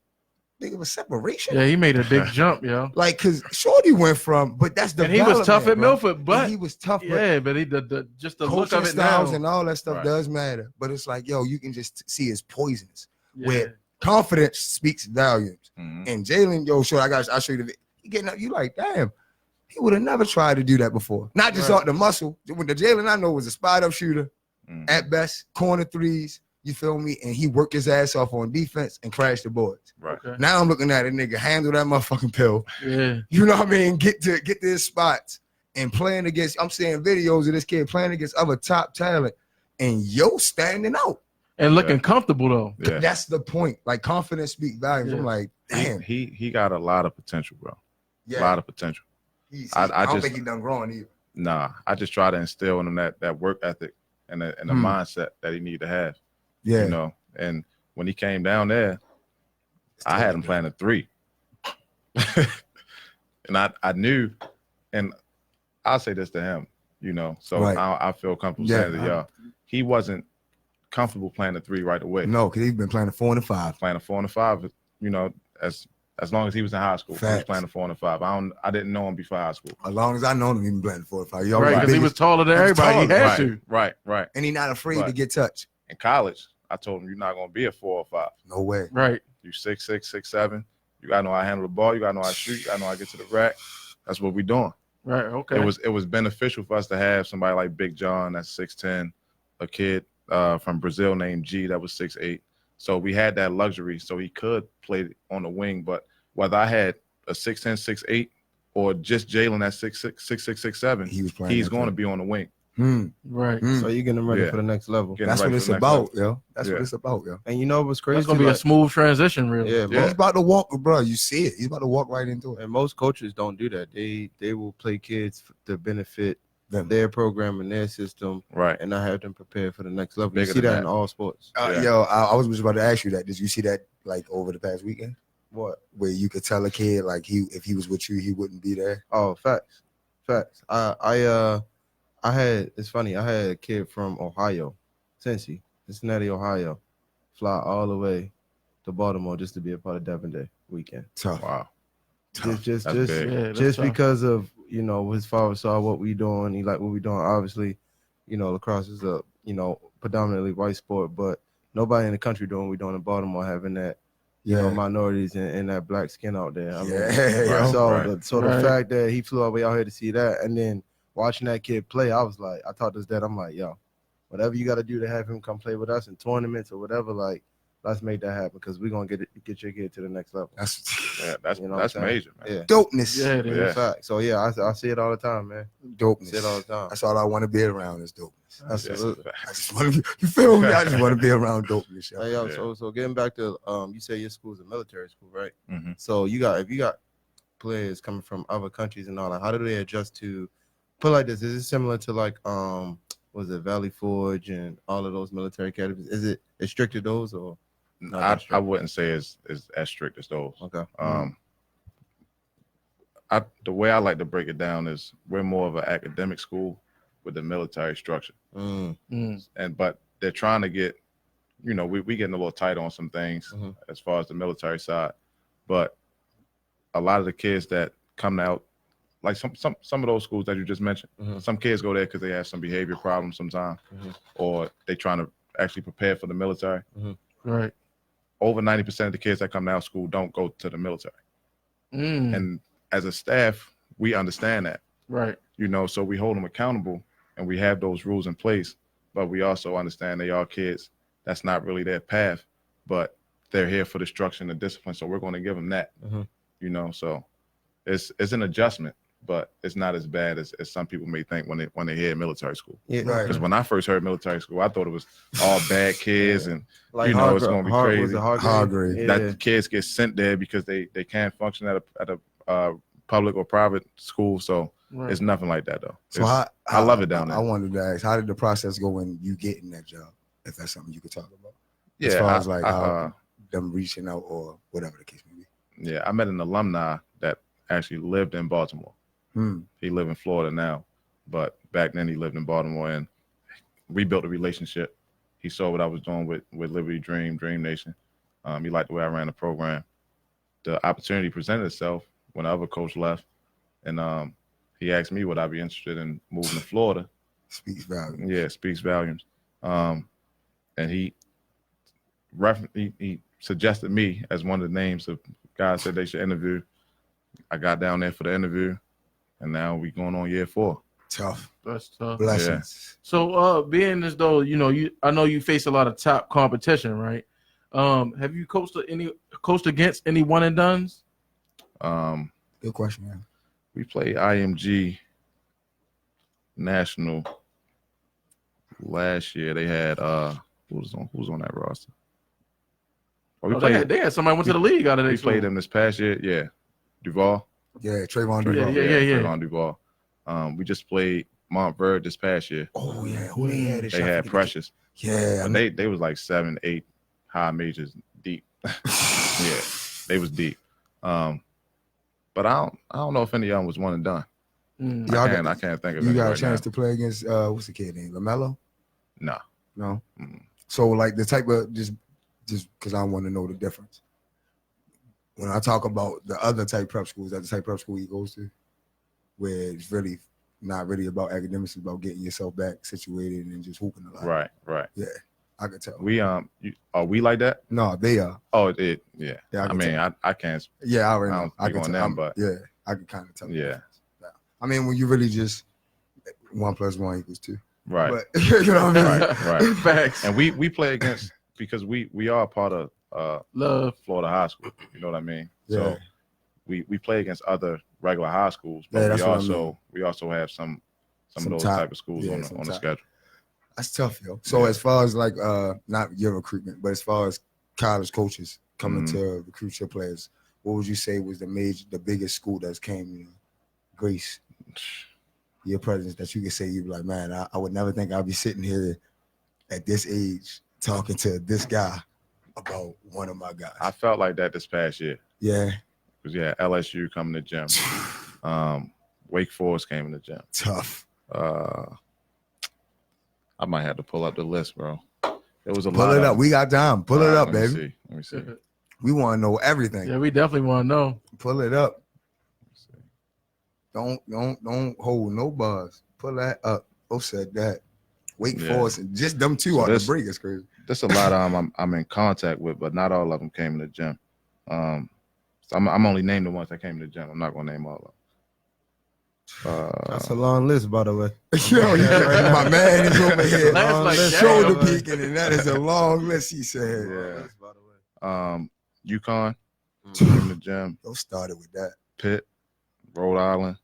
big of a separation? Yeah, he made a big jump, yo. Like, cause Shorty went from, but that's the. And he was tough at Milford, but and he was tough. Yeah, but he just the look of it styles now and all that stuff does matter. But it's like, yo, you can just see his poisons. Where confidence speaks volumes. And Jalen, yo, I'll show you the. He getting up. You like, damn, he would have never tried to do that before. Not just off the muscle. When the Jalen I know was a spot up shooter at best, corner threes. You feel me? And he worked his ass off on defense and crashed the boards. Right. Okay. Now I'm looking at a nigga handle that motherfucking pill. Yeah. You know what I mean? Get to his spots and playing against. I'm seeing videos of this kid playing against other top talent, and standing out and looking comfortable though. Yeah. That's the point. Like confidence speak volumes. I'm like, damn. He got a lot of potential, bro. Yeah. A lot of potential. I don't think he done growing either. Nah, I just try to instill in him that work ethic and the mindset that he need to have. Yeah. You know, and when he came down there, I had him playing a 3. And I knew, and I'll say this to him, you know, so I feel comfortable saying to y'all, he wasn't comfortable playing a 3 right away. No, because he's been playing a 4 and a 5. Playing a 4 and a 5, you know, as long as he was in high school. He was playing a 4 and a 5. I didn't know him before high school. As long as I known him, he been playing a 4 and 5. Right, because he was taller than everybody. He had to. Right. And he not afraid to get touched. In college, I told him, you're not going to be a 4 or 5. No way. Right. You 6'6", 6'7". You got to know how to handle the ball. You got to know how to shoot. You got to know how to get to the rack. That's what we're doing. Right, okay. It was beneficial for us to have somebody like Big John that's 6'10", a kid from Brazil named G that was 6'8". So we had that luxury. So he could play on the wing. But whether I had a 6'10", 6'8", or just Jalen at 6'6", 6'7", he's going to be on the wing. Right. So you're getting him ready for the next level. That's what it's about, yo. That's what it's about, yo. And you know what's crazy? It's gonna be a smooth transition, really. Yeah. He's about to walk, bro. You see it. He's about to walk right into it. And most coaches don't do that. They will play kids to benefit their program and their system, right? And not have them prepared for the next level. You see that in all sports. Yo, I was just about to ask you that. Did you see that like over the past weekend? What? Where you could tell a kid like if he was with you, he wouldn't be there. Oh, facts. It's funny. I had a kid from Ohio, Cincinnati, Ohio, fly all the way to Baltimore just to be a part of Devon Day weekend. Tough. Wow. Just because of, you know, his father saw what we doing. He liked what we doing. Obviously, you know, lacrosse is a, you know, predominantly white sport, but nobody in the country doing what we doing in Baltimore, having that, you know, minorities and that black skin out there. I mean, the fact that he flew all the way out here to see that, and then watching that kid play, I was like, I talked to his dad, I'm like, yo, whatever you got to do to have him come play with us in tournaments or whatever, like, let's make that happen because we're gonna get your kid to the next level. That's you know that's major, man. Yeah. Dopeness. Yeah, it is. Fact. So yeah, I see it all the time, man. Dopeness. I see it all the time. That's all I want to be around is dopeness. Absolutely. I just want to. You feel me? I just want to be around dopeness. Hey, yo, so getting back to you say your school's a military school, right? Mm-hmm. So if you got players coming from other countries and all that, how do they adjust to? Put it like this: is it similar to like was it Valley Forge and all of those military academies? Is it as strict as those or? I wouldn't say it's as strict as those. Okay. The way I like to break it down is we're more of an academic school with the military structure, but they're trying to get, you know, we getting a little tight on some things as far as the military side, but a lot of the kids that come out, like some of those schools that you just mentioned, some kids go there because they have some behavior problems sometimes, or they trying to actually prepare for the military. Right. Over 90% of the kids that come out of school don't go to the military. And as a staff, we understand that. Right. You know, so we hold them accountable and we have those rules in place, but we also understand they are kids. That's not really their path, but they're here for the structure and the discipline. So we're going to give them that, you know, so it's an adjustment, but it's not as bad as some people may think when they hear military school. Yeah, because when I first heard military school, I thought it was all bad kids and like, you know, it's going to be crazy. Hard grade. That the kids get sent there because they can't function at a public or private school. So it's nothing like that though. So I love it down there. I wanted to ask, how did the process go when you get in that job? If that's something you could talk about. Yeah, as far as like them reaching out or whatever the case may be. Yeah, I met an alumni that actually lived in Baltimore. He lives in Florida now, but back then he lived in Baltimore, and we built a relationship. He saw what I was doing with Liberty Dream Nation. He liked the way I ran the program. The opportunity presented itself when the other coach left, and he asked me would I be interested in moving to Florida. Speaks volumes. Yeah, speaks volumes. And he suggested me as one of the names of guys that they should interview. I got down there for the interview, and now we going on year 4. Tough. That's tough. Blessings. So, being as though I know you face a lot of top competition, right? Have you coached against any one and dones? Good question, man. We played IMG National last year. They had who was on that roster? They had somebody went to the league out of there. We played them this past year. Yeah, Duval. Yeah, Trayvon Duval. Yeah. Trayvon Duval. We just played Montverde this past year. Oh yeah, who they had? They had Precious. Yeah, And they was like 7, 8 high majors deep. Yeah, they was deep. But I don't know if any of them was one and done. I can't think of it. You got right a chance now. to play against what's the kid name? LaMelo? No. So like the type of just because I want to know the difference. When I talk about the other type prep schools, that's the type prep school he goes to, where it's really not really about academics, it's about getting yourself back situated and just hooping a lot. Right. Yeah, I could tell. We are we like that? No, they are. Oh, it yeah. Yeah, I mean, I can't. Yeah, I already know. I don't I speak can on tell. them, but yeah, I can kind of tell. Yeah. I mean, when you really just 1 + 1 = 2. Right. But you know what I mean? Right. Facts. And we play against because we are part of Love Florida high school. You know what I mean? Yeah. So we play against other regular high schools, but Yeah, that's what I mean. we also have some of Some those top- type of schools yeah, on some the top. schedule. That's tough, yo. So Yeah. as far as like not your recruitment, but as far as college coaches coming Mm-hmm. to recruit your players, what would you say was the biggest school that's came to grace your presence that you could say you'd be like, man, I would never think I'd be sitting here at this age talking to this guy about one of my guys. I felt like that this past year. Yeah. Because LSU coming to gym. Wake Forest came in the gym. Tough. I might have to pull up the list, bro. There was a Pull lot. it up. We got time. Pull it up, let me baby. see. Let me see. We want to know everything. Yeah, we definitely want to know. Pull it up. Don't hold no bars. Pull that up. Who said that? Wake Yeah. Forest and just them two So on the this- break is crazy. There's a lot of them I'm in contact with, but not all of them came in the gym. So I'm only naming the ones that came in the gym. I'm not gonna name all of them. That's a long list, by the way. Yo, my man is over here Last like that, shoulder yo. peeking, and that is a long list. He said, Yeah. By the way. UConn came in the gym. "Don't start it with that." Pitt, Rhode Island,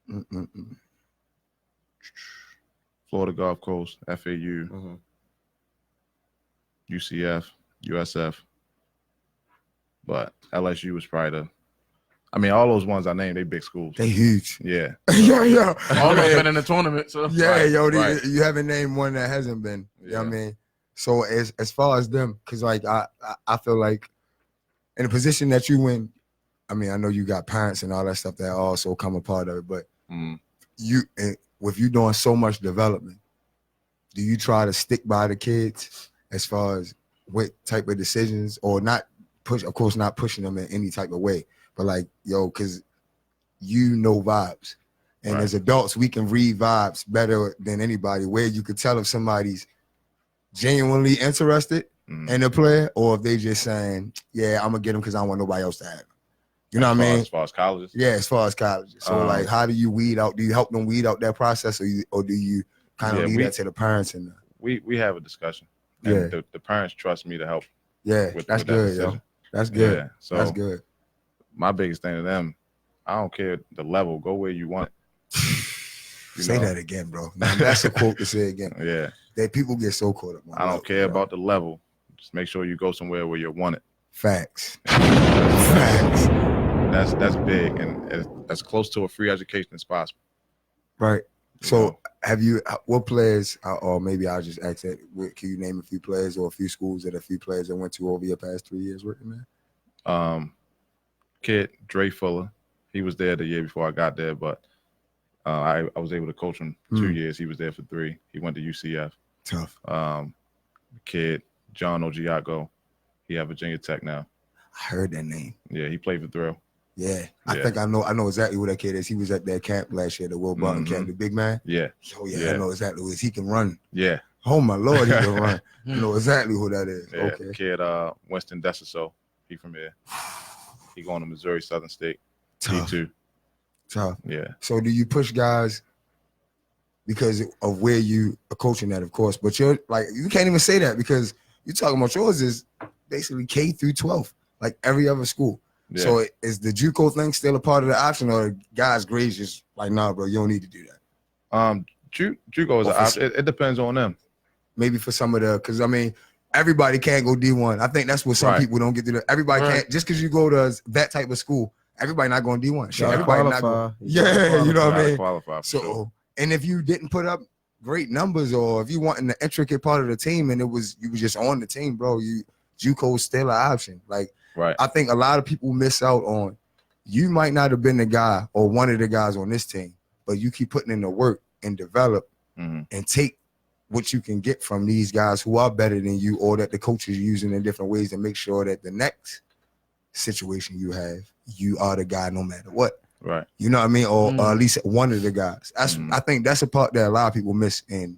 Mm-mm-mm. Florida Gulf Coast, FAU, Mm-hmm. UCF, USF. But LSU was probably all those ones I named, they big schools. They huge. Yeah. yeah. All of us Man. been in the tournament, so Yeah, Right, yo, right. you haven't named one that hasn't been. You know what I mean? So as far as them, because like I feel like in the position that you in, I mean, I know you got parents and all that stuff that also come a part of it, but with you doing so much development, do you try to stick by the kids as far as what type of decisions or not push, of course, not pushing them in any type of way, but like, yo, because you know vibes. And Right. as adults, we can read vibes better than anybody, where you could tell if somebody's genuinely interested in the player or if they just saying, yeah, I'm going to get them because I don't want nobody else to have them. You know what I mean? As far as colleges? Yeah, as far as colleges. So, like, how do you weed out? Do you help them weed out that process or do you kind of leave that to the parents? And we have a discussion. And Yeah. the parents trust me to help. yeah, with that's that good, yo. decision. That's good. Yeah, so That's good. my biggest thing to them, I don't care the level, go where you want. You Say know? that again, bro. Now, that's a quote to say again. Yeah. That people get so caught up on. I don't care about the level. Just make sure you go somewhere where you want it. Facts. Facts. That's big and as close to a free education as possible. Right. You So know? have you, what players, or maybe I'll just ask that, can you name a few players or a few schools that a few players that went to over your past 3 years working there? Kid, Dre Fuller, he was there the year before I got there, but I was able to coach him 2 years. He was there for 3. He went to UCF. Tough. Kid, John Ogiaco, he at Virginia Tech now. I heard that name. Yeah, he played for Thrill. Yeah. I Yeah. think I know exactly who that kid is. He was at that camp last year, the Will Barton camp, the big man. Yeah, Oh, yeah, Yeah. I know exactly who it is. He can run. yeah. Oh, my Lord, he can run. I know exactly who that is. Yeah. Okay. Kid, Winston Dessaso, he from here. He going to Missouri Southern State. Tough. D2. Tough. Yeah. So do you push guys because of where you are coaching at, of course, but you're like, you can't even say that because you're talking about yours is basically K through 12, like every other school. Yeah. So is the JUCO thing still a part of the option, or guys' grades just like, nah, bro, you don't need to do that? JUCO is an option. It depends on them. Maybe for some of the, because I mean, everybody can't go D1. I think that's what some people don't get to do. Everybody can't, just because you go to that type of school, everybody not going D1. Shit, everybody not going. Yeah, you know what I mean? Qualify so, sure. And if you didn't put up great numbers, or if you weren't the intricate part of the team and you was just on the team, bro, JUCO is still an option. Like, right. I think a lot of people miss out on, you might not have been the guy or one of the guys on this team, but you keep putting in the work and develop and take what you can get from these guys who are better than you, or that the coaches are using in different ways to make sure that the next situation you have, you are the guy no matter what. Right. You know what I mean? Or at least one of the guys. I think that's a part that a lot of people miss in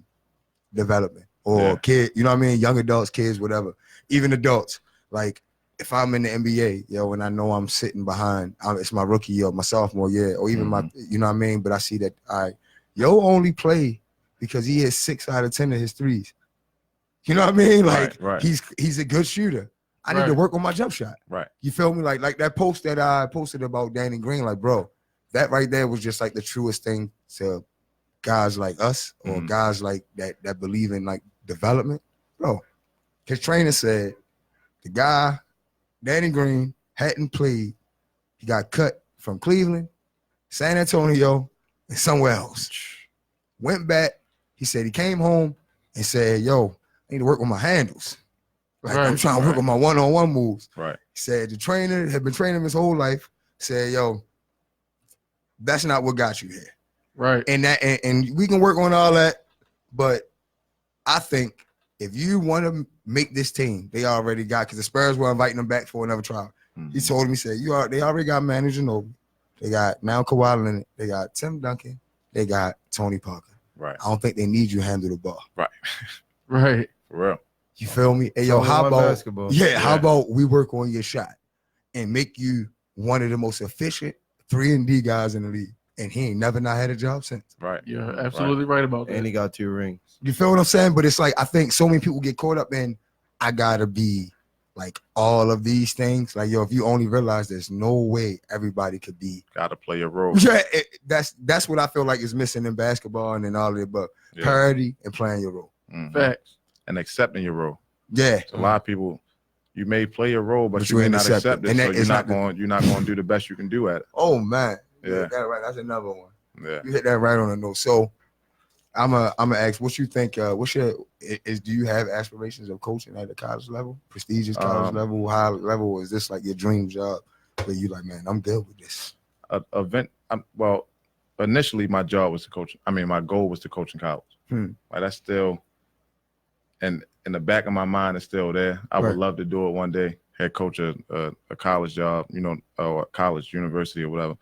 development, or kid, you know what I mean? Young adults, kids, whatever. Even adults. Like, if I'm in the NBA, yo, and I know I'm sitting behind, it's my rookie year, my sophomore year, or even my, you know what I mean? But I see that only play because he hit 6 out of 10 of his threes. You know what I mean? Like, he's a good shooter. I need to work on my jump shot. Right. You feel me? Like that post that I posted about Danny Green, like, bro, that right there was just like the truest thing to guys like us, or guys like that believe in like development. Bro, his trainer said the guy, Danny Green, hadn't played. He got cut from Cleveland, San Antonio, and somewhere else. Went back. He said he came home and said, yo, I need to work on my handles. Like, I'm trying to work on my one-on-one moves. Right. He said the trainer had been training him his whole life. Said, yo, that's not what got you here. Right. And we can work on all that, but I think if you want to make this team, they already got, because the Spurs were inviting them back for another trial. He told him, he said, they already got Manager Noble. They got now Kawhi Leonard. They got Tim Duncan. They got Tony Parker. Right. I don't think they need you to handle the ball. Right. Right. For real. You feel me? Hey, yo, how about basketball? How about we work on your shot and make you one of the most efficient 3-and-D guys in the league? And he ain't never not had a job since. Right. You're absolutely right about that. And he got 2 rings. You feel what I'm saying? But it's like, I think so many people get caught up in, I gotta be like all of these things. Like, yo, if you only realize there's no way everybody could be. Gotta play a role. Yeah, that's what I feel like is missing in basketball and in all of it, but parity and playing your role. Facts. And accepting your role. Yeah. So a lot of people, you may play your role, but you may not accept it. And so you're not going to do the best you can do at it. Oh man. Yeah. That right. That's another one. Yeah. You hit that right on the nose. So I'm a ask, what you think, do you have aspirations of coaching at the college level, prestigious college level, high level, or is this like your dream job where you like, man, I'm good with this? Well, initially my job was to coach. I mean, my goal was to coach in college. Like, that's still, and in the back of my mind, it's still there. I would love to do it one day, head coach a college job, you know, or a college, university or whatever.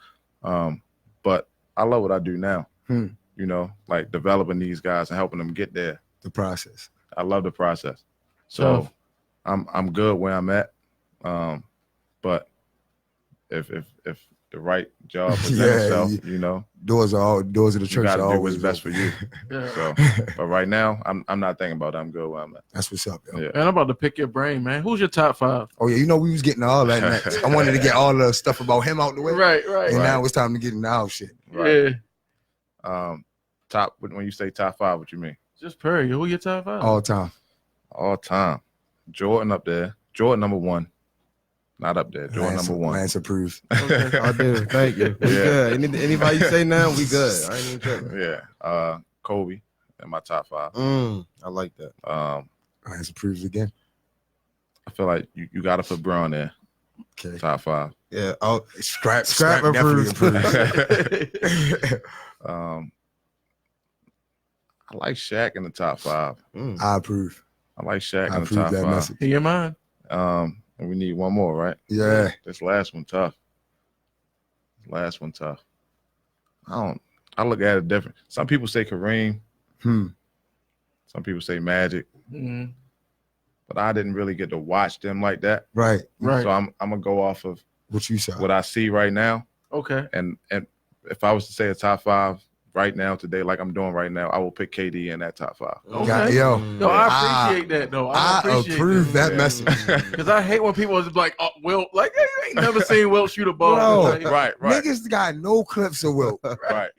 But I love what I do now. You know, like developing these guys and helping them get there. The process. I love the process. So I'm good where I'm at. But if the right job presents itself, you know, doors of the church. You gotta are do always what's best for you. So, but right now, I'm not thinking about it. I'm good where I'm at. That's what's up, yo. Yeah. Man, I'm about to pick your brain, man. Who's your top 5? Oh yeah, you know we was getting all that next. I wanted to get all the stuff about him out the way. Right. And now it's time to get into our shit. Right. Yeah. Top, when you say top 5, what you mean? Just Perry. Who your top 5? All time. Jordan up there. Jordan number 1. Not up there. Jordan number 1. Lance approved. Okay. I do. Thank you. We good. Anybody you say now, we good. I ain't even tripping. Yeah. Kobe in my top 5. I like that. Lance approves again. I feel like you got to put Brown there. Okay. Top 5. Yeah. Oh, Scrap approved. definitely approved. I like Shaq in the top 5. I approve. I like Shaq I in the approve top that 5. message. In your mind? And we need one more, right? Yeah. This last one tough. I look at it different. Some people say Kareem. Some people say Magic. But I didn't really get to watch them like that. Right. So I'm gonna go off of What you saw? what I see right now, Okay. and if I was to say a top 5 right now today, like I'm doing right now, I will pick KD in that top 5. Okay. Yo, I appreciate that though. I approve that message. Because I hate when people is like, oh, Wilt, like, hey, you ain't never seen Wilt shoot a ball. Bro, Like, Right. Niggas got no clips of Wilt. Right.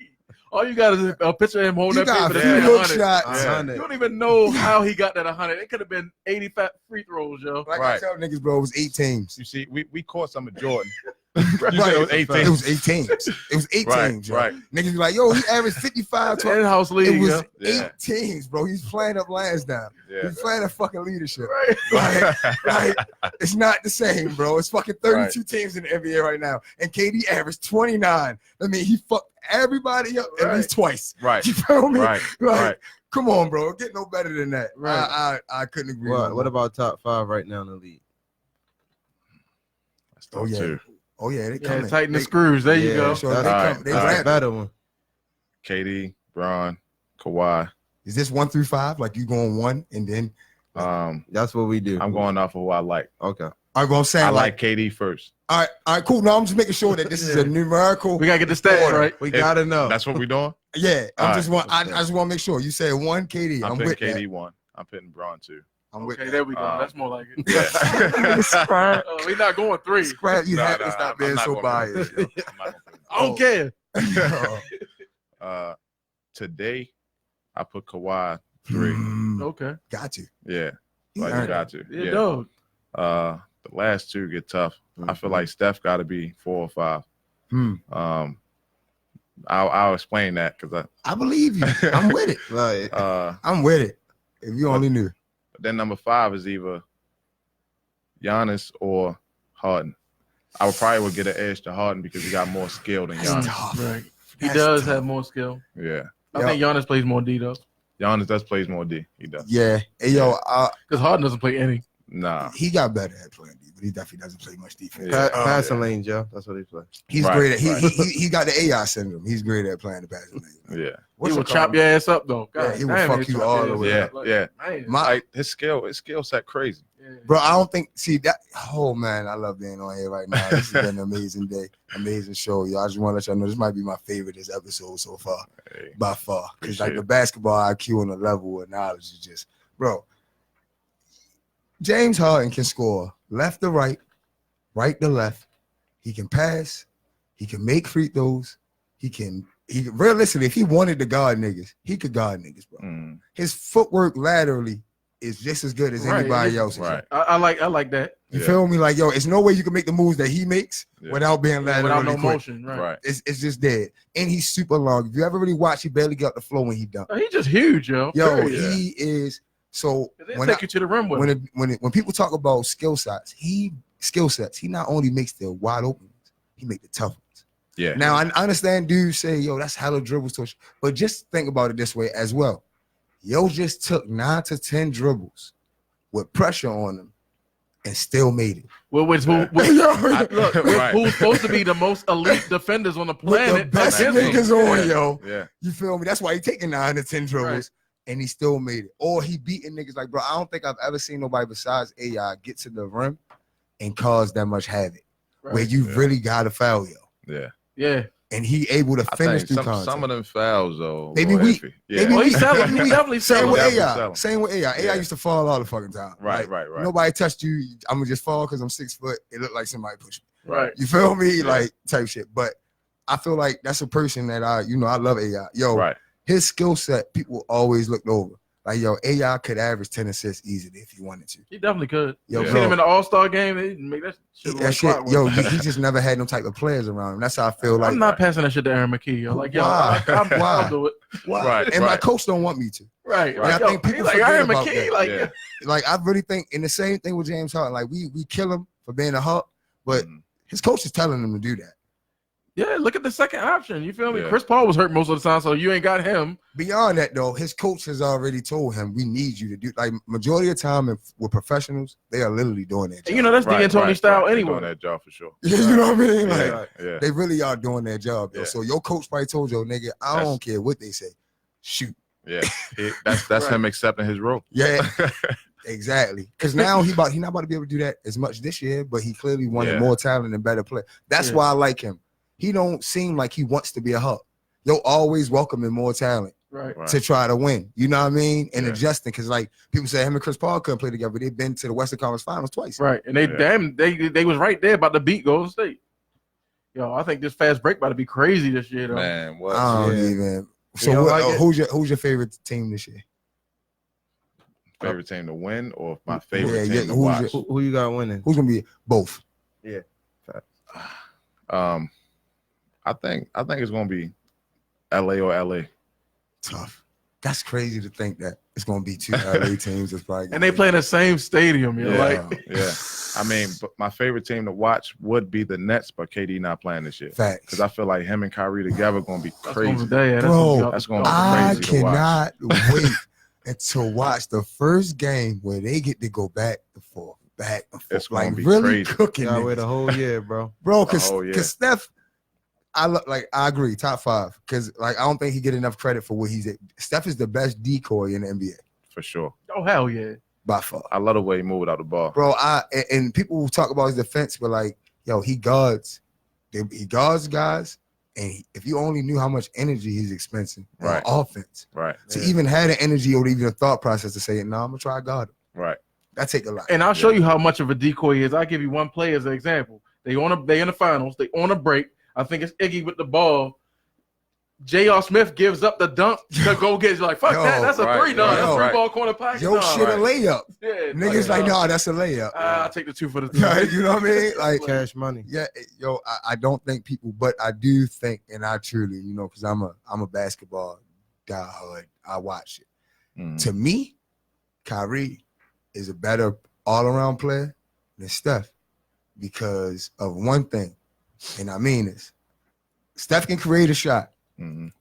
all you got is a picture of him holding You that got paper a that few said look 100. shots. Yeah. You don't even know how he got that 100. It could have been 85 free throws, yo. Like I Right. tell niggas, bro, it was 8 teams. You see, we caught some of Jordan. Right. You said it was 18. It was 8 teams. It was 8 Right, teams, yo. right. Niggas be like, yo, he averaged 55. It's an in-house league, It was yo. 8 teams, bro. He's playing up Lansdowne. Yeah. He's playing at fucking leadership. Right. Like, it's not the same, bro. It's fucking 32 teams in the NBA right now. And KD averaged 29. I mean, he fucked everybody up at least twice. Right. You feel me? Right. Like, Right. come on, bro. Get no better than that. Right. I couldn't agree What more. about top 5 right now in the league? That's Oh, yeah. too. Oh, yeah. They Yeah, coming. tighten the screws. There you go. So That's, they All come. They right. that's ramp. a better one. KD, Bron, Kawhi. Is this 1 through 5? Like you going 1 and then That's what we do. I'm going off of who I like. Okay. I'm gonna say I like like KD first. all right, cool. No, I'm just making sure that this is a numerical. We got to get the stats Order. right. We If gotta know. That's what we're doing. Yeah, All I right. just want to make sure you said 1 KD. I'm I'm putting with KD that. 1. I'm putting Bron 2. I'm with Okay, that. there we go. That's more like it. Yeah. Scrap, We're not going 3. scrap. You Nah, have to nah, stop I'm being not so gonna biased. put him. I'm not gonna put him. I don't care. Yo. Today, I put Kawhi 3. Okay. Got you. Yeah, You like earned you it. got to. Yeah, Yeah. dog. The last 2 get tough. I feel like Steph got to be 4 or 5. Hmm. I'll explain that because I believe you. I'm with it. Like, I'm with it. If you only knew. then number 5 is either Giannis or Harden. I would probably get an edge to Harden because he got more skill than That's Giannis. tough. Right. He That's does tough. have more skill. Yeah, I think Giannis plays more D though, Giannis does plays more D. He does. Yeah. Hey, yo, because Harden doesn't play any. Nah. he got better at playing D, but he definitely doesn't play much defense. Yeah. passing lane, Joe. That's what he plays. He's Right, great at right. he got the AI syndrome. He's great at playing the passing lane. Yeah. He will chop your ass up though. Yeah, God he will damn, fuck he'll you chop all your the ass way Yeah. up. Like, Yeah. man. Like his skill set crazy. Yeah. Bro, I don't think. See that. Oh man, I love being on here right now. This has been an amazing day, amazing show, y'all. I just want to let y'all know this might be my favorite this episode so far, Hey. by far. Because like Appreciate the it. basketball IQ and the level of knowledge is just, bro. James Harden can score left to right, right to left. He can pass. He can make free throws. He realistically, if he wanted to guard niggas, he could guard niggas, bro. Mm, His footwork laterally is just as good as Right, anybody it- else's. right. I like that. You Yeah. feel me? Like, yo, it's no way you can make the moves that he makes Yeah. without being laterally Without no quick. motion, right? Right. It's just dead. And he's super long. If you ever really watch, he barely got the flow when he dunked. Oh, he's just huge, yo. Yo, Period. he is so They when take you to the rim with him. when people talk about skill sets, he not only makes the wide open ones, he make the tough ones. Yeah. Now I understand dudes say, yo, that's hella dribbles to, but just think about it this way as well. Yo just took 9 to 10 dribbles with pressure on him and still made it. With Yo, look, with Right. who's supposed to be the most elite defenders on the with the planet. best against him. niggas on, Yeah. yo. Yeah. You feel me? That's why he taking 9 to 10 dribbles and he still made it. Or he beating niggas like, bro, I don't think I've ever seen nobody besides AI get to the rim and cause that much havoc. Right. Where you Yeah. really got to foul, yo. Yeah. Yeah. And he able to I finish think through some contact. of them fouls though. Maybe were we- iffy. Yeah. maybe Well, we- he's selling. maybe we- He definitely Same selling. with Definitely AI. selling. Same with AI. AI Yeah. used to fall all the fucking time. Right. Like, Right. nobody touched you. I'm gonna just fall because I'm 6 foot. It looked like somebody pushed me. Right. You feel me? Yeah. Like type shit. But I feel like that's a person that I love AI. Yo, Right. his skill set, people always looked over. Like, yo, AI could average 10 assists easily if he wanted to. He definitely could. Yo, You Yeah. seen him in the All-Star game? He make that shit. That like shit, clockwork. yo, he just never had no type of players around him. That's how I feel like. I'm not passing that shit to Aaron McKee. Yo. Like, yo, Why? I'll do it. Why? Right, And my right. coach don't want me to. Right. Right. Like, And I think yo, people he like forget Aaron about McKee. that. Like, Yeah. Like, I really think, and the same thing with James Harden. Like, we kill him for being a hawk, but Mhm. his coach is telling him to do that. yeah, look at the second option. You feel me? Yeah. Chris Paul was hurt most of the time, so you ain't got him. Beyond that, though, his coach has already told him, we need you to do, like, majority of the time with professionals, they are literally doing that. And you know that's Right, D'Antoni right, style right. They're anyway. doing that job for sure. You know what I mean? Like, Yeah. Yeah. they really are doing their job, yo. Yeah. So your coach probably told you, nigga, I That's- don't care what they say. Shoot. Yeah, that's Right. him accepting his role. Yeah, exactly. Because now he not about to be able to do that as much this year, but he clearly wanted more talent and better play. That's why I like him. He don't seem like he wants to be a hub. You'll always welcome in more talent to try to win. You know what I mean? And adjusting, because like people say him and Chris Paul couldn't play together, but they've been to the Western Conference Finals twice. Right, and they was right there about to beat Golden State. Yo, I think this fast break about to be crazy this year, though. Man, what? I don't even. So who's your favorite team this year? Favorite team to win, or my favorite team to watch? Who you got winning? Who's gonna be both? Yeah. I think it's gonna be LA or LA. Tough. That's crazy to think that it's gonna be two LA teams. That's probably and they play in the same stadium. Yeah. I mean, but my favorite team to watch would be the Nets, but KD not playing this year. Facts. Because I feel like him and Kyrie together gonna be crazy. Bro, that's gonna be I crazy to watch. cannot wait until watch the first game where they get to go back and forth. It's like gonna be really crazy. cooking. Gotta wait a whole year, bro. Bro, because Steph, I agree, top 5. Because like I don't think he get enough credit for what he's at. Steph is the best decoy in the NBA. For sure. Oh hell yeah. By far. I love the way he moved out the ball. Bro, and people talk about his defense, but like, yo, he guards guys. And if you only knew how much energy he's expensing on offense, to even have the energy or even a thought process to say, no, I'm gonna try to guard him. Right. That take a lot. And I'll show you how much of a decoy he is. I'll give you one play as an example. They in the finals, they on a break. I think it's Iggy with the ball. J.R. Smith gives up the dunk to go get like, fuck that. That's a 3. No, that's 3-ball corner pocket. Yo, shit, a layup. Yeah, niggas like, no, that's a layup. I'll take the 2 for the 3. You know what I mean? Like cash money. Yeah, yo, I don't think people, but I do think, and I truly, you know, because I'm a basketball diehard. I watch it. Mm-hmm. To me, Kyrie is a better all-around player than Steph because of one thing, and I mean this. Steph can create a shot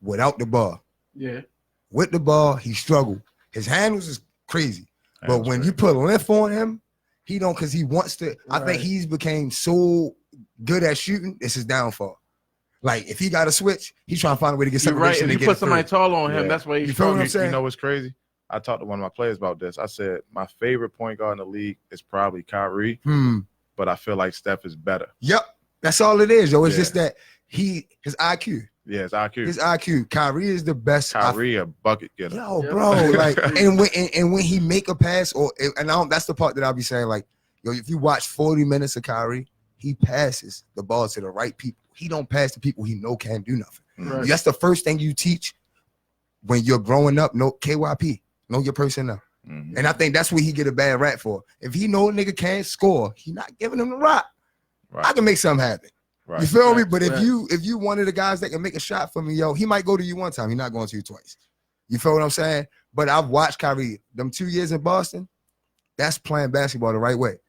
without the ball. Yeah. With the ball, he struggled. His handles is crazy. But when you put length on him, he don't, because he wants to. I think he's became so good at shooting, it's his downfall. Like, if he got to switch, he's trying to find a way to get separation. Right, and you put somebody tall on him, that's why he's feel what I'm saying? You know what's crazy? I talked to one of my players about this. I said, my favorite point guard in the league is probably Kyrie, but I feel like Steph is better. Yep. That's all it is, yo. It's just that his IQ. Yeah, his IQ. His IQ. Kyrie is the best. Kyrie a bucket getter. Yo, bro, like, and when he make a pass, that's the part that I'll be saying, like, yo, if you watch 40 minutes of Kyrie, he passes the ball to the right people. He don't pass to people he know can't do nothing. Right. That's the first thing you teach when you're growing up. No KYP, know your personnel. And I think that's what he get a bad rap for. If he know a nigga can't score, he not giving him the rock. I can make something happen. You feel me? But if you one of the guys that can make a shot for me, yo, he might go to you one time. He's not going to you twice. You feel what I'm saying? But I've watched Kyrie them 2 years in Boston. That's playing basketball the right way.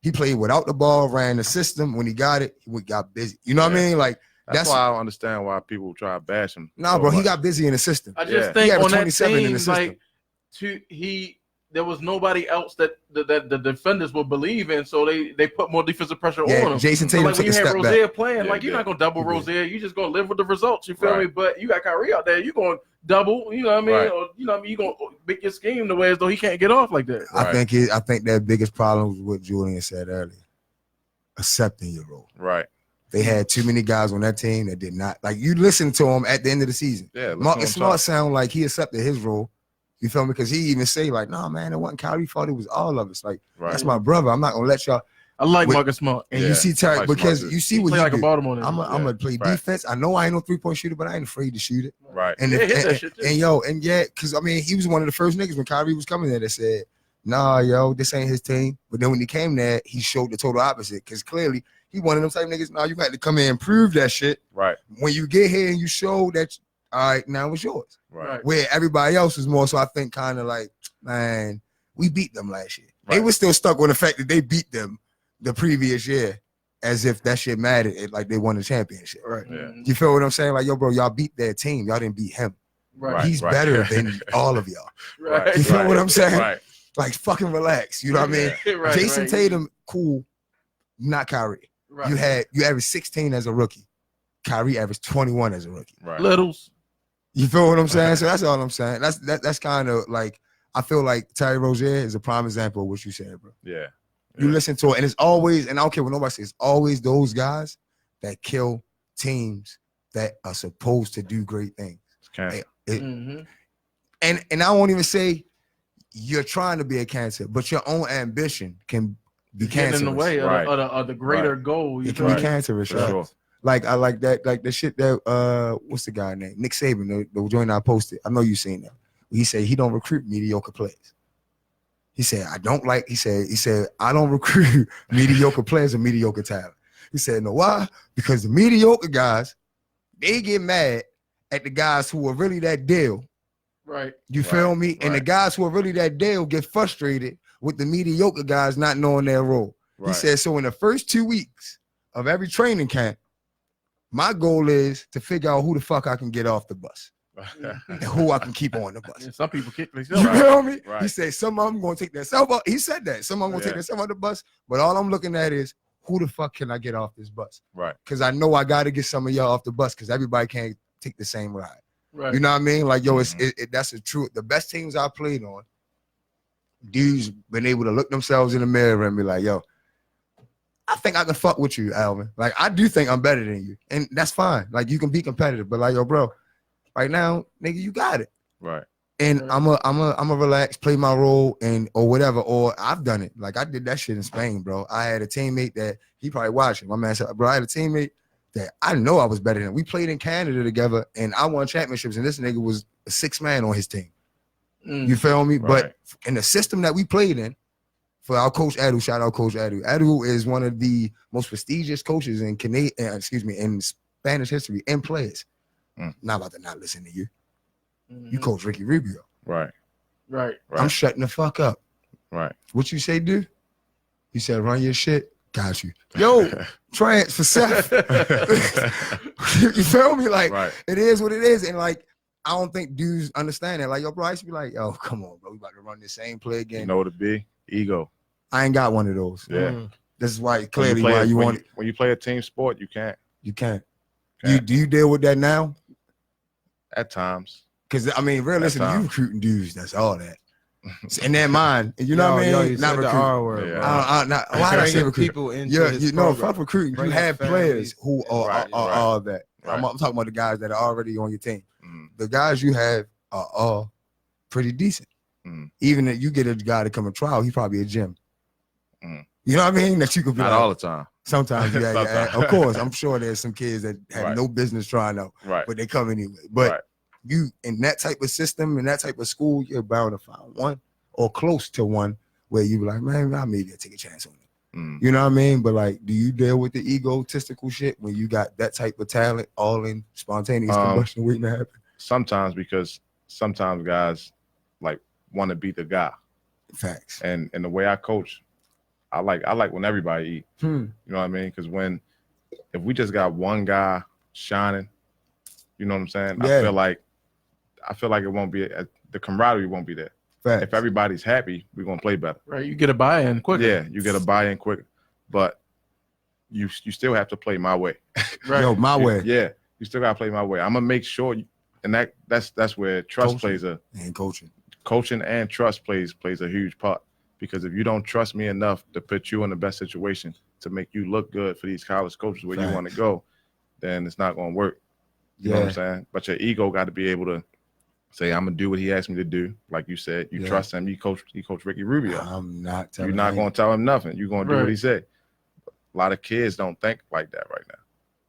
He played without the ball, ran the system. When he got it, he got busy. You know what I mean? Like that's why I don't understand why people try to bash him. Nah, bro, he got busy in the system. I just think on that team, like, there was nobody else that the defenders would believe in, so they put more defensive pressure on him. Jason Tatum like when you have Rozier playing, like you're not gonna double Rozier, you just gonna live with the results. You feel me? But you got Kyrie out there, you gonna double. You know what I mean? Or, you know what I mean? You gonna make your scheme the way as though he can't get off like that. I think their biggest problem was what Julian said earlier: accepting your role. Right. They had too many guys on that team that did not. Like, you listen to him at the end of the season. Yeah, Marcus Smart sound like he accepted his role. You feel me? Because he even say, like, nah, man, it wasn't Kyrie fault. It was all of us. Like, that's my brother. I'm not going to let y'all. I like Marcus Smart. And you see Terry, because you see what he like do. a Baltimore. I'm going to play defense. I know I ain't no three-point shooter, but I ain't afraid to shoot it. Right. And because, I mean, he was one of the first niggas when Kyrie was coming there that said, nah, yo, this ain't his team. But then when he came there, he showed the total opposite. Because clearly, he one of them type niggas, nah, you got to come in and prove that shit. Right. When you get here and you show that, all right, now it's yours. Right. Where everybody else was more, so I think kind of like, man, we beat them last year. Right. They were still stuck on the fact that they beat them the previous year, as if that shit mattered, like they won the championship. Right. Yeah. You feel what I'm saying? Like, yo, bro, y'all beat their team. Y'all didn't beat him. Right. He's better than all of y'all. Right. You feel what I'm saying? Right. Like, fucking relax. You know what I mean? Right. Jason Tatum, cool, not Kyrie. Right. You averaged 16 as a rookie. Kyrie averaged 21 as a rookie. Right. Littles. You feel what I'm saying? So that's all I'm saying. That's kind of like, I feel like Terry Rozier is a prime example of what you said, bro. Yeah. You listen to it, and it's always, and I don't care what nobody says, it's always those guys that kill teams that are supposed to do great things. Okay. And I won't even say you're trying to be a cancer, but your own ambition can be cancerous. In the way of the greater goal. It can be cancerous, sure. Like I like that, like the shit that what's the guy name? Nick Saban, the joint I posted. I know you seen that. He said he don't recruit mediocre players. He said I don't like. He said I don't recruit mediocre players or mediocre talent. He said no, why? Because the mediocre guys, they get mad at the guys who are really that deal. Right. You feel me? And the guys who are really that deal get frustrated with the mediocre guys not knowing their role. He said so in the first 2 weeks of every training camp, my goal is to figure out who the fuck I can get off the bus. And who I can keep on the bus. Yeah, some people kick themselves. You feel me? He said some of them going to take themselves off. He said that. Some of them going to take themselves off the bus. But all I'm looking at is who the fuck can I get off this bus? Right. Because I know I got to get some of y'all off the bus because everybody can't take the same ride. Right. You know what I mean? Like, yo, that's the truth. The best teams I played on, dudes been able to look themselves in the mirror and be like, yo, I think I can fuck with you, Alvin. Like, I do think I'm better than you. And that's fine. Like, you can be competitive. But like, yo, bro, right now, nigga, you got it. Right. And I'm a relax, play my role or whatever. Or I've done it. Like, I did that shit in Spain, bro. I had a teammate that he probably watching. My man said, bro, I had a teammate that I know I was better than. We played in Canada together, and I won championships, and this nigga was a 6th man on his team. You feel me? Right. But in the system that we played in, for our coach Adu, shout out Coach Adu. Adu is one of the most prestigious coaches in in Spanish history and players. Not about to not listen to you. You coach Ricky Rubio. Right. I'm shutting the fuck up. Right. What you say, dude? You said run your shit. Got you. Yo, trans for Seth. You feel me? Like, it is what it is. And like, I don't think dudes understand that. Like, yo, bro, I used to be like, yo, come on, bro. We about to run the same play again. You know what it be? Ego. I ain't got one of those. Yeah. This is why clearly why you want it. When you play a team sport, you can't. You can't. Do you deal with that now? At times. Because I mean, realistically, you recruiting dudes. That's all that. In their mind, you know what I mean? You not said the R word. Yeah. Why did I say recruit? People into fuck recruiting. You have players who are all that. Right. I'm talking about the guys that are already on your team. The guys you have are all pretty decent. Even if you get a guy to come and trial, he's probably a gym. You know what I mean? That you could be not all the time. Sometimes, yeah. Of course, I'm sure there's some kids that have no business trying out, but they come anyway. But you in that type of system, in that type of school, you're bound to find one or close to one where you be like, man, maybe I'll take a chance on it. You know what I mean? But like, do you deal with the egotistical shit when you got that type of talent all in spontaneous combustion waiting to happen? Sometimes, because sometimes guys like want to be the guy. Facts. And the way I coach, I like when everybody eat. You know what I mean? Because if we just got one guy shining, you know what I'm saying? Yeah. I feel like it won't be the camaraderie won't be there. Facts. If everybody's happy, we're gonna play better. Right. You get a buy-in quicker. Yeah, you get a buy-in quicker. But you still have to play my way. Right. Yo, my way. Yeah. You still gotta play my way. I'm gonna make sure and that's where trust plays coaching and trust plays a huge part. Because if you don't trust me enough to put you in the best situation to make you look good for these college coaches where you want to go, then it's not going to work. You know what I'm saying? But your ego got to be able to say, I'm going to do what he asked me to do. Like you said, you trust him. You coach Ricky Rubio. I'm not telling You're not going to tell him nothing. You're going to do what he said. A lot of kids don't think like that right now.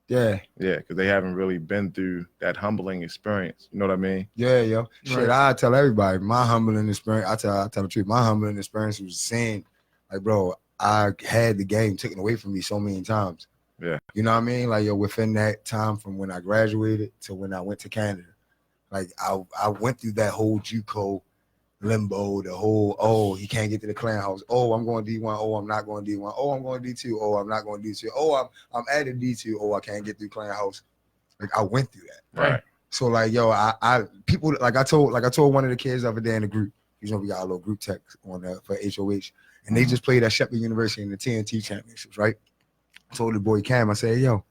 Yeah. Yeah, because they haven't really been through that humbling experience. You know what I mean? Yeah, yo. Shit, I tell everybody, my humbling experience, I tell the truth, my humbling experience was saying, like, bro, I had the game taken away from me so many times. Yeah. You know what I mean? Like, yo, within that time from when I graduated to when I went to Canada, like, I went through that whole JUCO limbo, the whole, he can't get to the clan house. Oh, I'm going D1. Oh, I'm not going D1. Oh, I'm going D2. Oh, I'm not going D2. Oh, I'm added D2. Oh, I can't get through clan house. Like, I went through that. Right. So like, yo, I people like I told one of the kids the other day in the group. You know, we got a little group text on for HOH, and they just played at Shepherd University in the TNT championships, right? I told the boy Cam, I said, yo,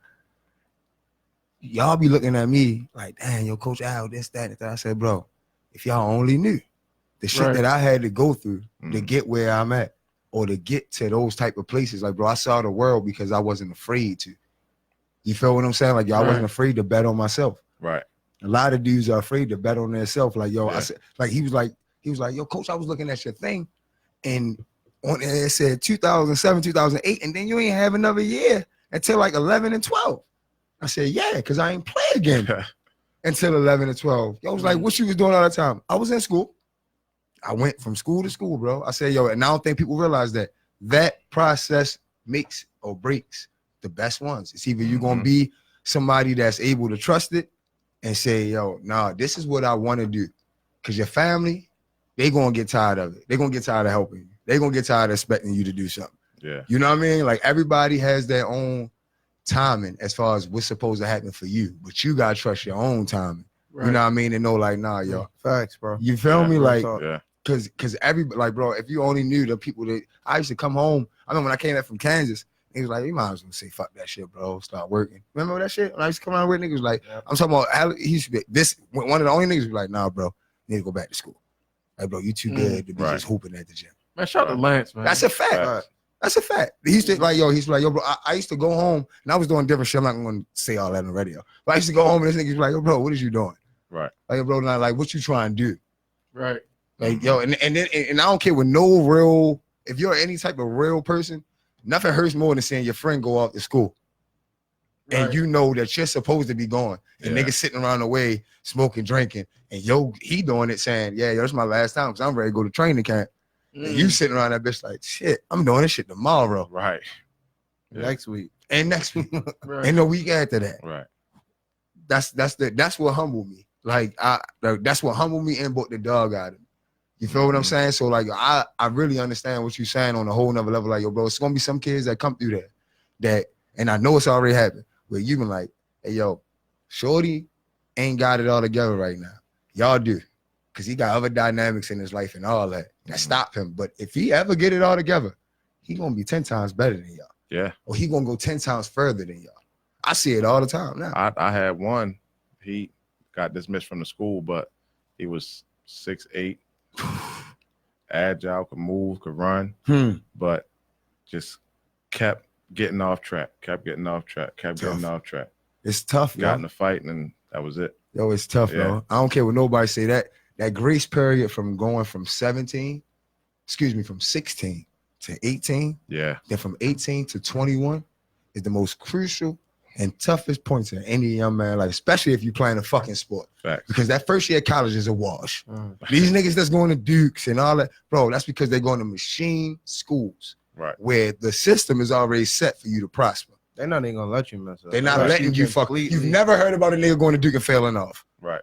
y'all be looking at me like, damn, yo, Coach Al, this, that, and that. I said, bro, if y'all only knew the shit that I had to go through to get where I'm at or to get to those type of places. Like, bro, I saw the world because I wasn't afraid to. You feel what I'm saying? Like, yo, I wasn't afraid to bet on myself. Right. A lot of dudes are afraid to bet on themselves. Like, yo, I said, like, he was like, yo, Coach, I was looking at your thing, and on it said 2007, 2008, and then you ain't have another year until like 11 and 12. I said, yeah, because I ain't play again until 11 and 12. Yo, I was like, what you was doing all the time? I was in school. I went from school to school, bro. I said, yo, and I don't think people realize that process makes or breaks the best ones. It's either you're going to be somebody that's able to trust it and say, yo, nah, this is what I want to do. Because your family, they going to get tired of it. They're going to get tired of helping you. They're going to get tired of expecting you to do something. Yeah. You know what I mean? Like, everybody has their own timing as far as what's supposed to happen for you, but you got to trust your own timing. Right. You know what I mean? And know, like, nah, yo. Facts, bro. You feel me? Like, yeah. Cause everybody, like, bro, if you only knew the people that I used to come home. I remember when I came back from Kansas, he was like, you might as well say, fuck that shit, bro. Start working. Remember that shit? When I used to come around with niggas, like, I'm talking about, he used to be, this, one of the only niggas be like, nah, bro, you need to go back to school. Like, bro, you too good to be just hooping at the gym. Man, shout out to Lance, man. That's a fact. That's a fact. He used to, like, he's like, yo, bro, I used to go home, and I was doing different shit. I'm not going to say all that on the radio. But I used to go home, and this nigga's like, yo, bro, what is you doing? Right. Like, bro, like, what you trying to do? Right. Like, yo, and then I don't care with no real, if you're any type of real person, nothing hurts more than seeing your friend go off to school. Right. And you know that you're supposed to be going. And niggas sitting around the way, smoking, drinking. And yo, he doing it saying, yeah, yo, this is my last time because I'm ready to go to training camp. And you sitting around that bitch like, shit, I'm doing this shit tomorrow. Right. Yeah. Next week. And next week. And the week after that. Right. That's what humbled me. Like, that's what humbled me and brought the dog out of me. You feel what I'm saying? So, like, I really understand what you're saying on a whole nother level. Like, yo, bro, it's gonna be some kids that come through that, and I know it's already happened, where you been like, hey, yo, Shorty ain't got it all together right now. Y'all do. Because he got other dynamics in his life and all that stop him. But if he ever get it all together, he gonna be 10 times better than y'all. Yeah. Or he gonna go 10 times further than y'all. I see it all the time now. I had one. He got dismissed from the school, but he was 6'8", agile, could move, could run, but just kept getting off track, kept getting off track. It's tough, got in the fight, and that was it. Yo, it's tough, yo. I don't care what nobody say. That grace period from going from 16 to 18, then from 18 to 21 is the most crucial and toughest points in any young man life, especially if you're playing a fucking sport. Facts. Because that first year of college is a wash. These niggas that's going to Dukes and all that, bro, that's because they're going to machine schools, right? Where the system is already set for you to prosper. They're not even gonna let you mess up. They're not letting you fuck. You've never heard about a nigga going to Duke and failing off. Right.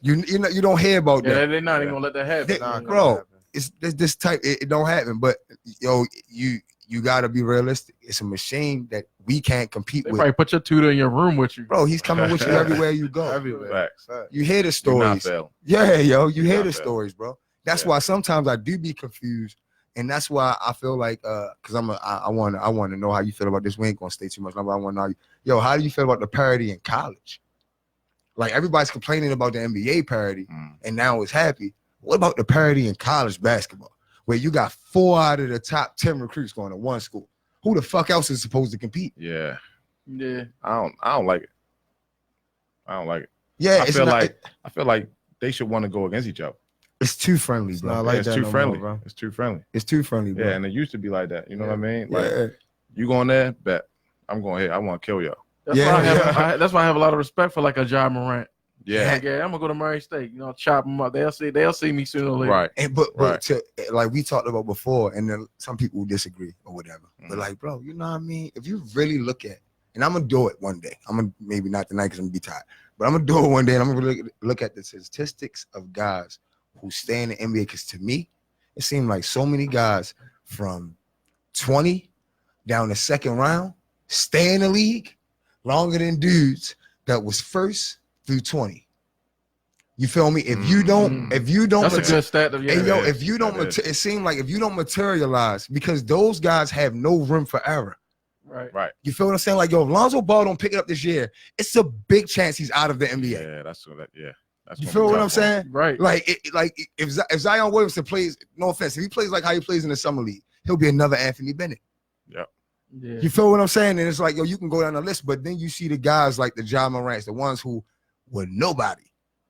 You don't hear about that. They're not even gonna let that happen. Bro, it's this type. It don't happen. But yo, you gotta be realistic. It's a machine that we can't compete with. Probably put your tutor in your room with you, bro. He's coming with you everywhere you go. Everywhere. You hear the stories. Yeah, yo, you hear the stories, bro. That's why sometimes I do be confused, and that's why I feel like because I want to know how you feel about this. We ain't gonna stay too much longer. I want to know, yo, how do you feel about the parity in college? Like, everybody's complaining about the NBA parity, and now it's happy. What about the parity in college basketball, where you got 4 out of the top 10 recruits going to one school? Who the fuck else is supposed to compete? Yeah. I don't like it. I don't like it. Yeah, I feel like they should want to go against each other. It's too friendly, bro. It's too friendly, bro. It's too friendly. It's too friendly, bro. Yeah, and it used to be like that. You know what I mean? Like, you going there, bet. I'm going here. I want to kill y'all. That's why I have a lot of respect for like a Ja Morant. Yeah, I'm gonna go to Murray State. You know, chop them up. They'll see me sooner or later. Right. And but to, like we talked about before, and then some people will disagree or whatever. But like, bro, you know what I mean? If you really look at, and I'm gonna do it one day. I'm gonna maybe not tonight because I'm gonna be tired, but I'm gonna do it one day, and I'm gonna really look at the statistics of guys who stay in the NBA. Because to me, it seemed like so many guys from 20 down the second round stay in the league longer than dudes that was first through 20. You feel me? If you don't, that's a good stat. If you don't, it seems like if you don't materialize, because those guys have no room for error. Right. You feel what I'm saying? Like, yo, if Lonzo Ball don't pick it up this year, it's a big chance he's out of the NBA. Yeah, that's what. That's You feel what I'm saying? Right. Like, if Zion Williamson plays, no offense, if he plays like how he plays in the summer league, he'll be another Anthony Bennett. Yep. Yeah. You feel what I'm saying? And it's like, yo, you can go down the list, but then you see the guys like the Ja Morants, the ones who were nobody.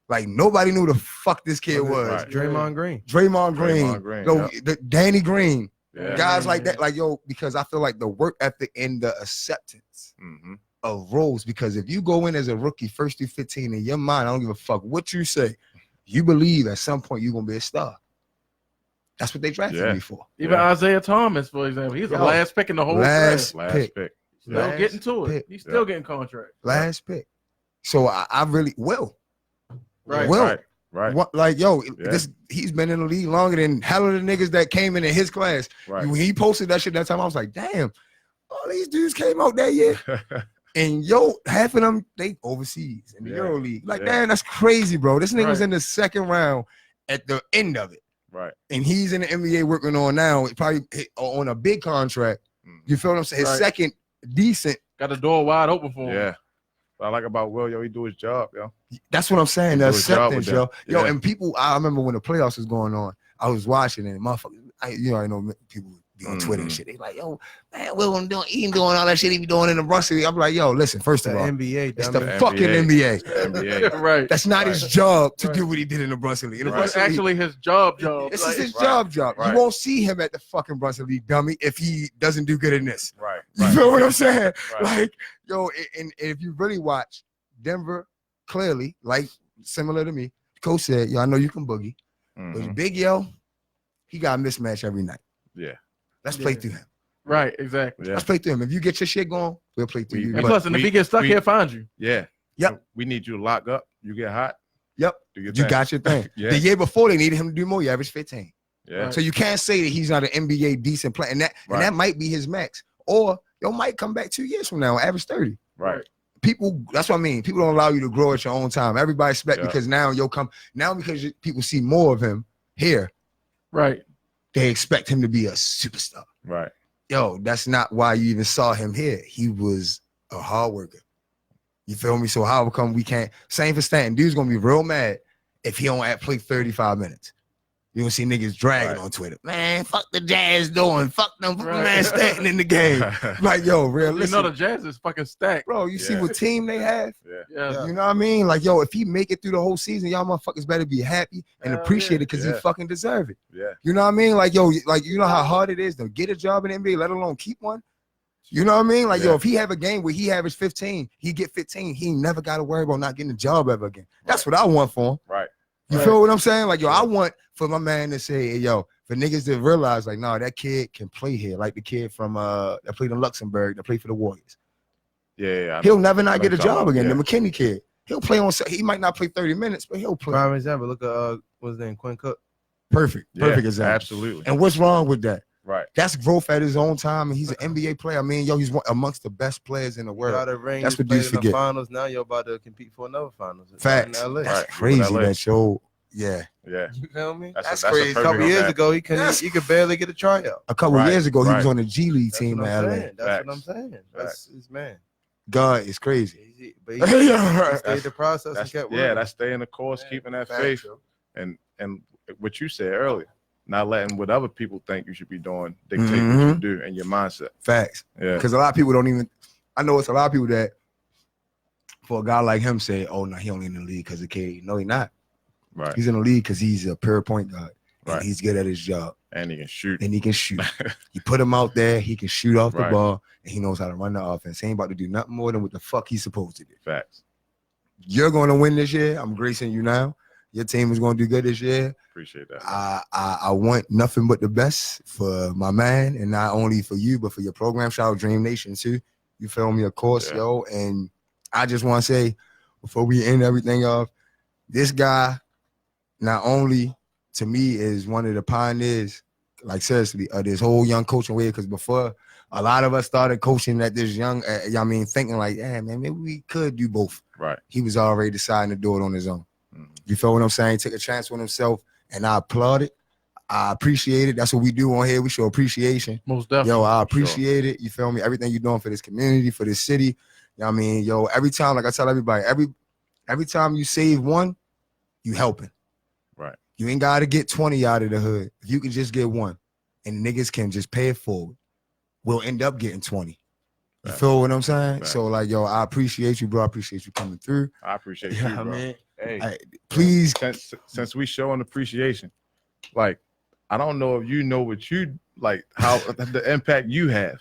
Like, nobody knew the fuck this kid was. Right. Draymond Green. Draymond Green. Yo, Danny Green. Yeah. Guys like that. Like, yo, because I feel like the work ethic and the acceptance of roles, because if you go in as a rookie first through 15 in your mind, I don't give a fuck what you say, you believe at some point you're gonna be a star. That's what they drafted me for. Even Isaiah Thomas, for example, he's the last pick in the whole last class. pick. Still getting to it. He's still getting contract. Last pick. So I really will. Right. Right. What, like, yo, he's been in the league longer than hell of the niggas that came in his class. Right. When he posted that shit that time, I was like, damn, all these dudes came out that year. And yo, half of them, they overseas in the Euro League. Like, damn, that's crazy, bro. This nigga's in the second round at the end of it. Right. And he's in the NBA working on now, probably on a big contract. You feel what I'm saying? His second decent. Got the door wide open for him. Yeah. What I like about Will, yo, he do his job, yo. That's what I'm saying. The acceptance, yo. Yeah. And people, I remember when the playoffs was going on, I was watching it, and motherfuckers, I know people be on Twitter and shit. They like, yo, man, Will ain't doing all that shit he be doing in the Brussels. I'm like, yo, listen, first of all, NBA, it's the fucking NBA. NBA. Right. That's not his job to do what he did in the Brussels League. It's actually his job. This is his job. You won't see him at the fucking Brussels League, dummy, if he doesn't do good in this. Right. You feel what I'm saying? Like, yo, and if you really watch Denver, clearly, like similar to me, coach said, yo, I know you can boogie, but Big Yo, he got a mismatch every night. Yeah. Let's play through him. Right, exactly. Let's play through him. If you get your shit going, we'll play through you. And plus, if he gets stuck, he'll find you. Yeah. Yep. We need you to lock up. You get hot. Yep. Do your you got your thing. The year before, they needed him to do more. You averaged 15. Yeah. So you can't say that he's not an NBA decent player. And that might be his max. Or you might come back 2 years from now and average 30. Right. People, that's what I mean. People don't allow you to grow at your own time. Everybody expect because now because people see more of him here. Right. They expect him to be a superstar. Right. Yo, that's not why you even saw him here. He was a hard worker. You feel me? So how come we can't? Same for Stanton. Dude's gonna be real mad if he don't play 35 minutes. You gonna see niggas dragging on Twitter. Man, fuck the Jazz doing. Fuck them. Put man Stanton in the game. Like, yo, realistic. You know the Jazz is fucking stacked. Bro, you see what team they have? Yeah. You know what I mean? Like, yo, if he make it through the whole season, y'all motherfuckers better be happy and appreciate it because he fucking deserve it. Yeah. You know what I mean? Like, yo, like, you know how hard it is to get a job in the NBA, let alone keep one? You know what I mean? Like, yo, if he have a game where he averaged 15, he get 15, he never got to worry about not getting a job ever again. That's what I want for him. Right. You feel what I'm saying? Like, yo, I want for my man to say, hey, yo, for niggas to realize, like, no, that kid can play here. Like the kid from that played in Luxembourg, that played for the Warriors. Yeah. He'll never not get a job again. The McKinney kid. He'll play on. He might not play 30 minutes, but he'll play. Prime example. Look at what's his name, Quinn Cook. Perfect example. Absolutely. And what's wrong with that? Right. That's growth at his own time, and he's an NBA player. I mean, yo, he's amongst the best players in the world. That's what dudes forget. Finals. Now you're about to compete for another finals. Facts. That's crazy. That show. Yeah. You feel me? That's crazy. A couple years ago, he could barely get a tryout. A couple years ago, he was on the G League team in LA. That's what I'm saying. That's his man. God is crazy. But he stayed the process and kept working. Yeah, that's staying the course, keeping that faith. And what you said earlier, not letting what other people think you should be doing dictate what you do and your mindset. Facts. Yeah. Because a lot of people don't even, I know it's a lot of people that, for a guy like him, say, oh, no, he only in the league because of K. No, he not. Right. He's in the league because he's a pure point guard. Right. And he's good at his job. And he can shoot. You put him out there, he can shoot off the ball, and he knows how to run the offense. He ain't about to do nothing more than what the fuck he's supposed to do. Facts. You're going to win this year. I'm gracing you now. Your team is going to do good this year. Appreciate that. I want nothing but the best for my man, and not only for you, but for your program. Shout out Dream Nation too. You feel me? Of course, yo. And I just want to say, before we end everything off, this guy, not only to me is one of the pioneers, like seriously, of this whole young coaching way. Because before, a lot of us started coaching at this young, thinking like, yeah, man, maybe we could do both. Right. He was already deciding to do it on his own. You feel what I'm saying? He took a chance on himself, and I applaud it. I appreciate it. That's what we do on here. We show appreciation. Most definitely. Yo, I appreciate it. You feel me? Everything you're doing for this community, for this city. You know what I mean? Yo, every time, like I tell everybody, every time you save one, you helping. Right. You ain't got to get 20 out of the hood. If you can just get one and niggas can just pay it forward, we'll end up getting 20. You feel what I'm saying? Right. So, like, yo, I appreciate you, bro. I appreciate you coming through. I appreciate Yeah, you, bro. man. Hey, please. Since we showing appreciation, like, I don't know if you know what you, like, how the impact you have.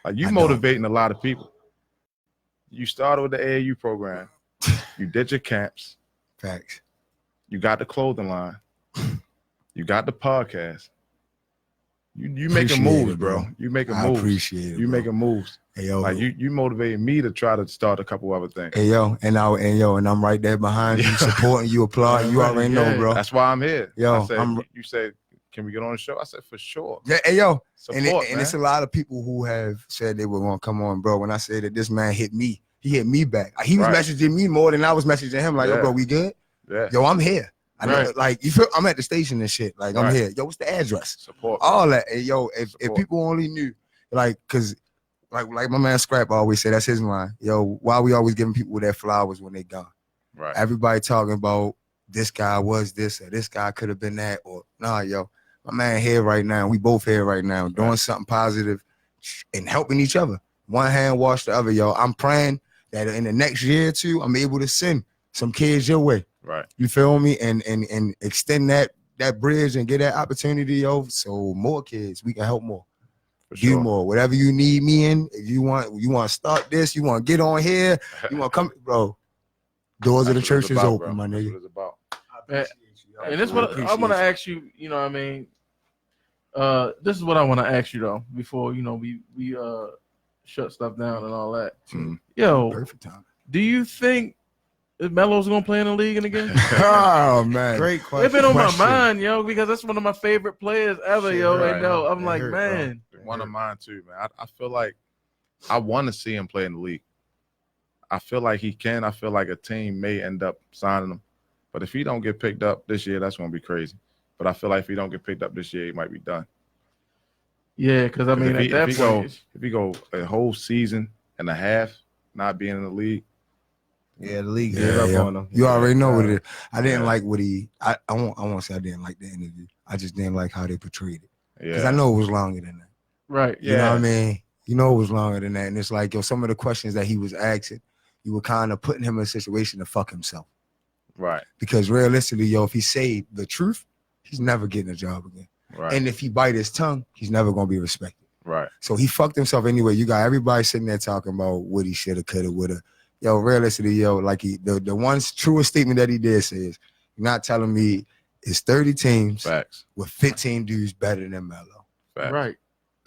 Like, you motivating a lot of people. You started with the AAU program. You did your camps. Facts. You got the clothing line. You got the podcast. You making moves, bro. You making moves. I appreciate it. You making moves. Hey, yo, like you motivated me to try to start a couple other things. Hey yo, and I'm right there behind you, supporting you, applauding. You already know, bro. That's why I'm here. Yo, I said, you said, can we get on the show? I said, for sure. Yeah, hey yo, support, and it's a lot of people who have said they were gonna come on, bro. When I said that this man hit me, he hit me back. He was messaging me more than I was messaging him. Like, yo, bro, we good? Yeah. Yo, I'm here. I know, like, you feel I'm at the station and shit. Like, I'm here. Yo, what's the address? Support. All that. Hey, yo, if people only knew, like, cause like my man Scrap always say, that's his line. Yo, why we always giving people their flowers when they gone? Right. Everybody talking about this guy was this or this guy could have been that, or nah, yo, my man here right now. We both here right now, doing something positive and helping each other. One hand wash the other, yo. I'm praying that in the next year or two, I'm able to send some kids your way. Right. You feel me? And extend that bridge and get that opportunity, yo. So more kids, we can help more. Do more. Whatever you need me in. If you want to start this, you want to get on here, you want to come, bro. Doors of the church is open, my nigga. That's what it's about. And this is what I want to ask you, you know what I mean? This is what I want to ask you though, before, you know, we shut stuff down and all that. Yo, perfect time. Do you think Melo's gonna play in the league again? Oh man, great question. It's been on my mind, yo, because that's one of my favorite players ever, yo. Right. And yo, I'm like, man, one of mine too, man. I feel like I want to see him play in the league. I feel like he can. I feel like a team may end up signing him, but if he don't get picked up this year, that's gonna be crazy. But I feel like if he don't get picked up this year, he might be done. Yeah, because I mean, if he go a whole season and a half not being in the league. Yeah, the league gave up on him. You already know what it is. I didn't like what I won't say I didn't like the interview. I just didn't like how they portrayed it. Because I know it was longer than that. Right. You know what I mean? You know it was longer than that. And it's like, yo, some of the questions that he was asking, you were kind of putting him in a situation to fuck himself. Right. Because realistically, yo, if he say the truth, he's never getting a job again. Right. And if he bite his tongue, he's never gonna be respected. Right. So he fucked himself anyway. You got everybody sitting there talking about what he shoulda, coulda, woulda. Yo, realistically, yo, like the one truest statement that he did say is, you're not telling me it's 30 teams with 15 dudes better than Melo. Facts. Right.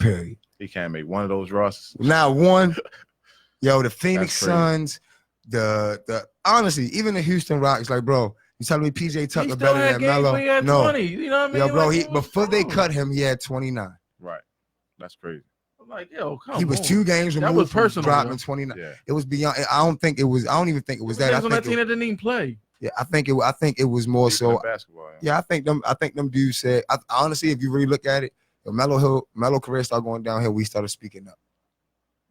Period. He can't make one of those rosters. Not one. Yo, the Phoenix Suns, the honestly, even the Houston Rockets, like, bro, you telling me PJ Tucker better than Melo? No. 20, you know what I mean? Yo, bro, like, before they cut him, he had 29. Right. That's crazy. I'm like, yo, come on. He was 2 games removed. That was personal, from dropping 29. Yeah. It was beyond. I don't even think it was that. I think on that team that didn't even play. Yeah, I think it was more so. Basketball, yeah, I think them dudes said. Honestly, if you really look at it, Melo career started going downhill. We started speaking up.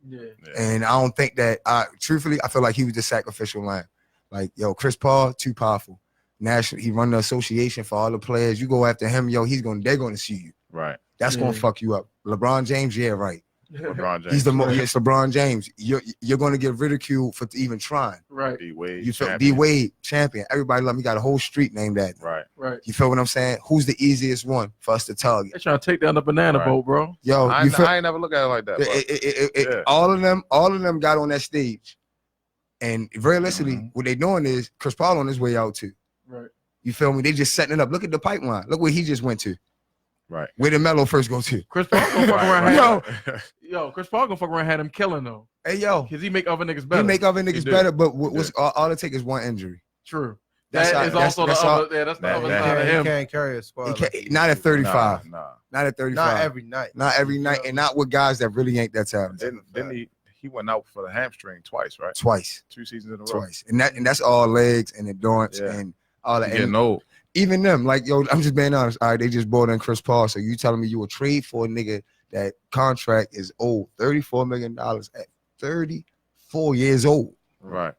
Yeah. And I don't think that. Truthfully, I feel like he was the sacrificial lamb. Like, yo, Chris Paul, too powerful. National, he run the association for all the players. You go after him, yo, they're gonna see you. Right. That's gonna fuck you up. LeBron James, yeah, right. LeBron James. He's it's LeBron James. You're gonna get ridiculed for even trying. Right. D-Wade. You feel D-Wade champion. Everybody love him. You got a whole street named that. Right. Right. You feel what I'm saying? Who's the easiest one for us to target? They're trying to take down the banana boat, bro. Yo, I ain't never look at it like that. All of them got on that stage. And realistically, what they doing is Chris Paul on his way out too. Right. You feel me? They just setting it up. Look at the pipeline. Look where he just went to. Right. Where did Melo first go to? Chris Paul gonna fuck around. Yo, Chris Paul gonna fuck around had him killing though. Hey, yo. Because he make other niggas better. He make other niggas better, but what's all it take is one injury. True. That's the other side of him. He can't carry a squad. Not at 35. Nah. Not at 35. Not every night. Not every night, and not with guys that really ain't that talented. Didn't he went out for the hamstring twice, right? Twice. 2 seasons in a row. Twice. And that's all legs and endurance and all that. Getting old. even them, like, yo, I'm just being honest. All right, they just brought in Chris Paul. So you telling me you will trade for a nigga that contract is old, $34 million at 34 years old. Right.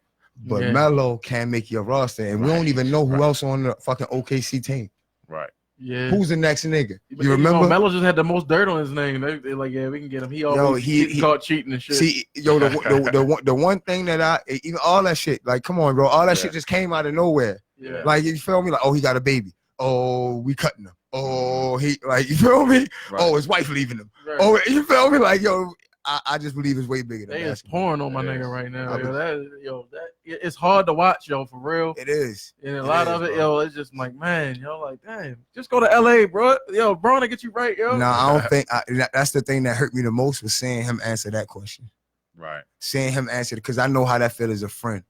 But Melo can't make your roster, and we don't even know who else on the fucking OKC team. Right. Yeah. Who's the next nigga? But You remember? Melo just had the most dirt on his name. They're like, yeah, we can get him. He always he caught cheating and shit. See, yo, the one thing that even all that shit, like, come on, bro, all that shit just came out of nowhere. Yeah. Like, you feel me? Like, oh, he got a baby. Oh, we cutting him. Oh, he, like, you feel me? Right. Oh, his wife leaving him. Right. Oh, you feel me? Like, yo, I just believe it's way bigger than they that. is pouring on my nigga right now. It's hard to watch, yo, for real. It is. And a lot of it, yo, it's just like, man, yo, like, damn, just go to LA, bro. Yo, Braun to get you right, yo. No, I don't think that's the thing that hurt me the most was seeing him answer that question. Right. Seeing him answer it, because I know how that feels as a friend.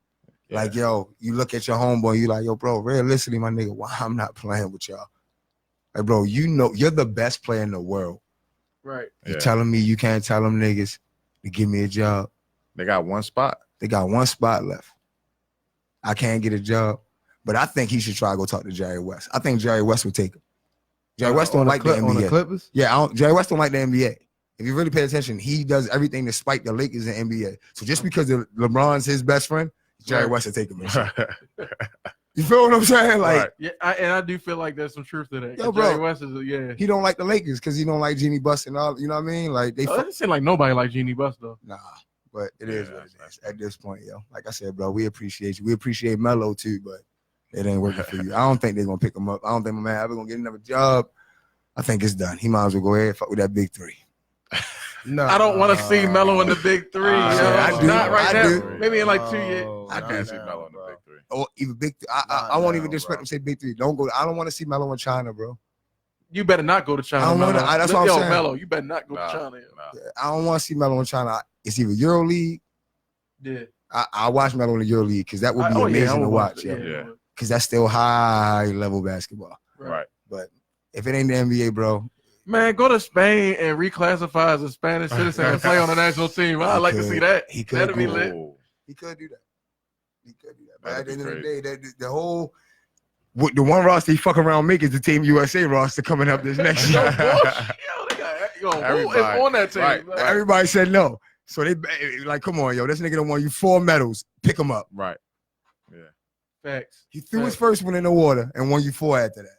Yeah. Like, yo, you look at your homeboy, you like, yo, bro, realistically, my nigga, why I'm not playing with y'all? Like, bro, you know, you're the best player in the world. Right. You telling me you can't tell them niggas to give me a job? They got one spot. They got one spot left. I can't get a job, but I think he should try to go talk to Jerry West. I think Jerry West would take him. Jerry West don't like the NBA. On the Clippers? Yeah, Jerry West don't like the NBA. If you really pay attention, he does everything to spike the Lakers in NBA. So just because LeBron's his best friend, Jerry West will take him. You feel what I'm saying? Like, Right. Yeah, I do feel like there's some truth to that. Yo, Jerry bro, West is he don't like the Lakers because he don't like Jeannie Buss and all. You know what I mean? Like, they it doesn't seem like nobody like Jeannie Buss though. nah, but it is what it is at this point, yo. Like I said, bro, we appreciate you. We appreciate Melo too, but it ain't working for you. I don't think they're gonna pick him up. I don't think my man ever gonna get another job. I think it's done. He might as well go ahead and fuck with that big three. No, I don't want to see Melo in the big three. I do. Not right I now. do. Maybe in like 2 years. I can't see Melo in the big three. Or even big. I won't even disrespect him. Say big three. Don't go. I don't want to see Melo in China, bro. You better not go to China. I don't want to. That's what I'm saying. Melo, you better not go to China. I don't want to see Melo in China. It's either EuroLeague. Yeah. I watch Melo in the EuroLeague because that would be amazing to watch. Yeah. Because that's still high level basketball. Right. But if it ain't the NBA, bro. Man, go to Spain and reclassify as a Spanish citizen and play on the national team. I'd like to see that. He could. That'd be lit. He could do that. He could do that. But at the end of the day, the whole the one roster he fuck around make is the Team USA roster coming up this next year. Who is on that team? Right. Everybody said no. So they like, come on, yo, this nigga done won you 4 medals. Pick him up. Right. Yeah. Facts. He threw his first one in the water and won you 4 after that.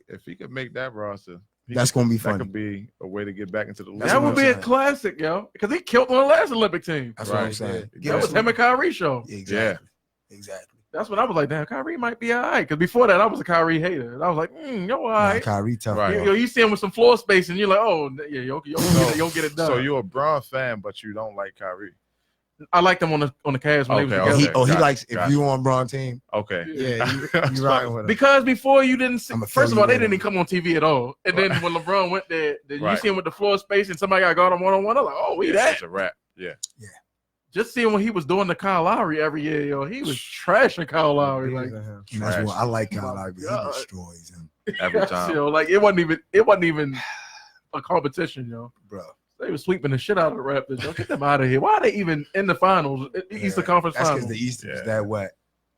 If he could make that roster, that's gonna be fun. That could be a way to get back into the league. That would be a classic, yo, because he killed on the last Olympic team. That's what I'm saying. That was him and Kyrie show. Exactly. That's when I was like, damn, Kyrie might be all right. Because before that, I was a Kyrie hater. And I was like, yo, all right. Kyrie tough. Right. You see him with some floor space, and you're like, oh, yeah, you'll get it done. So you're a Braun fan, but you don't like Kyrie. I liked him on the Cavs when they was together. He likes if you on Braun team. Okay. Yeah, you riding with him. Because before you didn't see, first of all, they didn't even come on TV at all. And then when LeBron went there, you see him with the floor space and somebody got guard on one-on-one. I'm like, oh, that's a wrap. Yeah. Yeah. Just seeing when he was doing the Kyle Lowry every year, yo, he was trashing Kyle Lowry. Like, that's what I like Kyle Lowry. He destroys him every time. Yo, like it wasn't even a competition, yo, bro. They were sweeping the shit out of the Raptors. Yo, get them out of here. Why are they even in the finals? Eastern Conference That's Finals. because the East is that wet.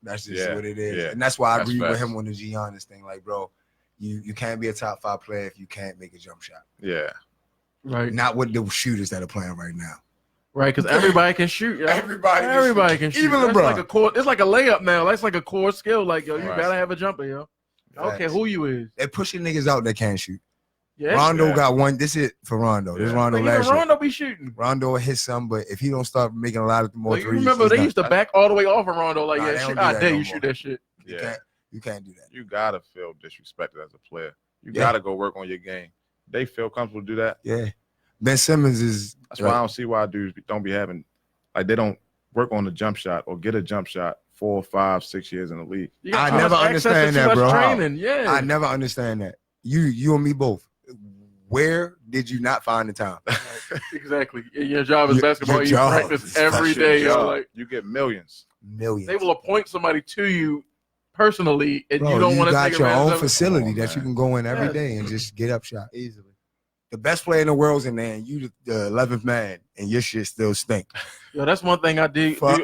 That's just what it is. Yeah. And that's why I agree with him on the Giannis thing. Like, bro, you can't be a top 5 player if you can't make a jump shot. Yeah. Right. Not with the shooters that are playing right now. Right, because everybody can shoot. Yo. Everybody can shoot. Even LeBron. It's like a layup now. That's like a core skill. Like, yo, you gotta have a jumper, yo. I don't care who you is. They're pushing niggas out that can't shoot. Yeah, Rondo got one. This is for Rondo. This is Rondo last year. Rondo be shooting. Rondo hit some, but if he don't start making a lot of more threes, you remember they used to back all the way off of Rondo. Like, I dare you shoot that shit. Yeah, you can't do that. You gotta feel disrespected as a player. You gotta go work on your game. They feel comfortable to do that. Yeah, Ben Simmons is. That's why I don't see why dudes don't be having like they don't work on the jump shot or get a jump shot 4, 5, 6 years in the league. I never understand that, bro. Yeah, I never understand that. You and me both. Where did you not find the time? Exactly. Your job is basketball. You practice every day. Yo, like you get millions. They will appoint somebody to you personally, and bro, you don't want to take got your advantage own of facility that you can go in every day and just get up shot easily. the best player in the world's in there, and you the 11th man, and your shit still stink. Yo, that's one thing I did. Fuck.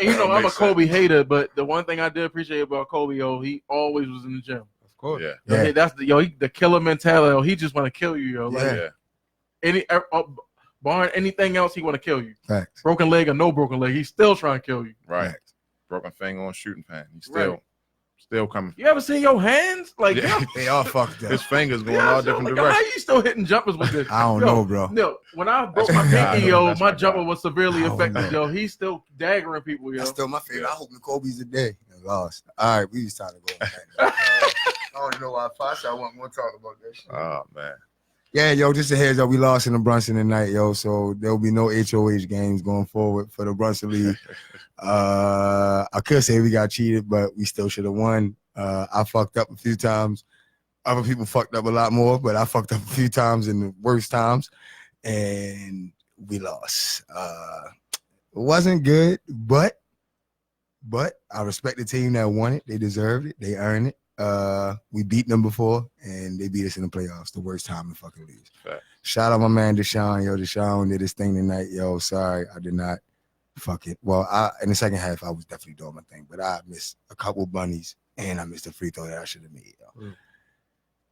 You know, I'm a Makes Kobe hater, but the one thing I did appreciate about Kobe, yo, he always was in the gym. Of course. Yeah. Yo, Yeah. that's the killer mentality. Yo, he just want to kill you, yo. Like Yeah. barring anything else, he want to kill you. Facts. Broken leg or no broken leg, he's still trying to kill you. Right. Facts. Broken finger on shooting pan. He's Right. still coming. You ever seen your hands? Like, Yeah. They all fucked up. His fingers going yeah, all so, different like, how directions. you still hitting jumpers with this? I don't know, bro. No, when I broke That's my my guy, pinky, though. yo, That's my my jumper guy. was severely I don't affected, know. yo. He's still daggering people, yo. That's still my favorite. Yeah. I hope the Kobe's a day. Lost. All right, we just time to go. I don't know why I want more talk about that shit. Oh man. Yeah, yo, just a heads up. We lost in the Brunson tonight, yo. So there'll be no HOH games going forward for the Brunson League. I could say we got cheated, but we still should have won. I fucked up a few times. Other people fucked up a lot more, but I fucked up a few times in the worst times, and we lost. It wasn't good, but I respect the team that won it. They deserved it. They earned it. We beat them before, and they beat us in the playoffs. The worst time in fucking leagues. Fact. Shout out my man Deshaun, yo. Deshaun did his thing tonight, yo. Sorry, I did not. Fuck it. Well, in the second half, I was definitely doing my thing, but I missed a couple bunnies, and I missed a free throw that I should have made, yo.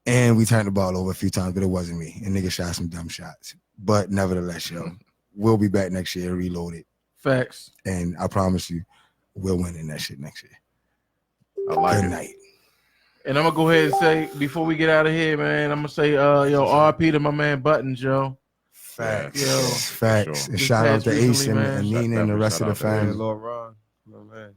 And we turned the ball over a few times, but it wasn't me. And niggas shot some dumb shots. But nevertheless, yo, we'll be back next year, reloaded, Facts. and I promise you, we'll win in that shit next year. I like Good it. night. And I'm gonna go ahead and say before we get out of here, man, I'm gonna say, yo, RP to my man Buttons, yo. Facts. Yo. Facts. Sure. And Just shout out passed to Ace recently, and man. Nina and the rest of the Shout out to family. Lord Ron. My man.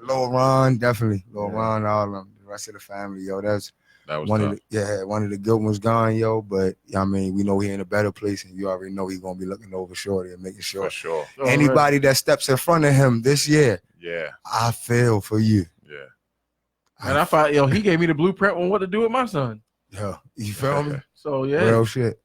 Lil Ron, definitely. Lil Yeah. Ron, all of them. The rest of the family, yo. That's That was one tough. of one of the good ones gone, yo. But I mean, we know he in a better place, and you already know he's gonna be looking over Shorty and making sure For sure. anybody that steps in front of him this year, Yeah. I feel for you. Yeah. And I thought, yo, he gave me the blueprint on what to do with my son. Yo, you feel me? So yeah, Real shit.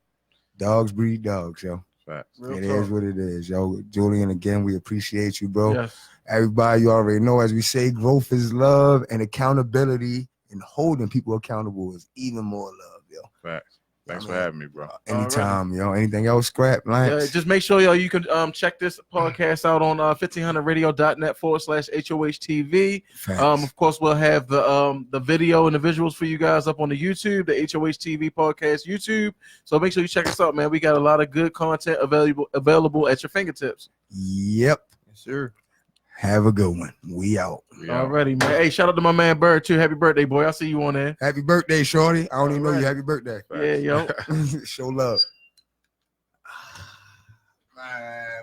Dogs breed dogs, yo. Facts. real It talk. is what it is, yo. Julian, again, we appreciate you, bro. Yes. Everybody, you already know, as we say, growth is love, and accountability and holding people accountable is even more love, yo. Facts. Thanks I for mean, having me, bro. Anytime, yo. Anything else, scrap, Yeah, Lance? just make sure, yo, you can check this podcast out on 1500radio.net/HOHTV. Facts. Of course, we'll have the video and the visuals for you guys up on the YouTube, the HOHTV podcast YouTube. So make sure you check us out, man. We got a lot of good content available at your fingertips. Yep. Yes, sir. Have a good one. We out. Yeah. Alrighty, man. Hey, shout out to my man Bird too. Happy birthday, boy. I'll see you on there. Happy birthday, Shorty. I don't even know Alright. you. Happy birthday. Yeah, yo. Show love. Man.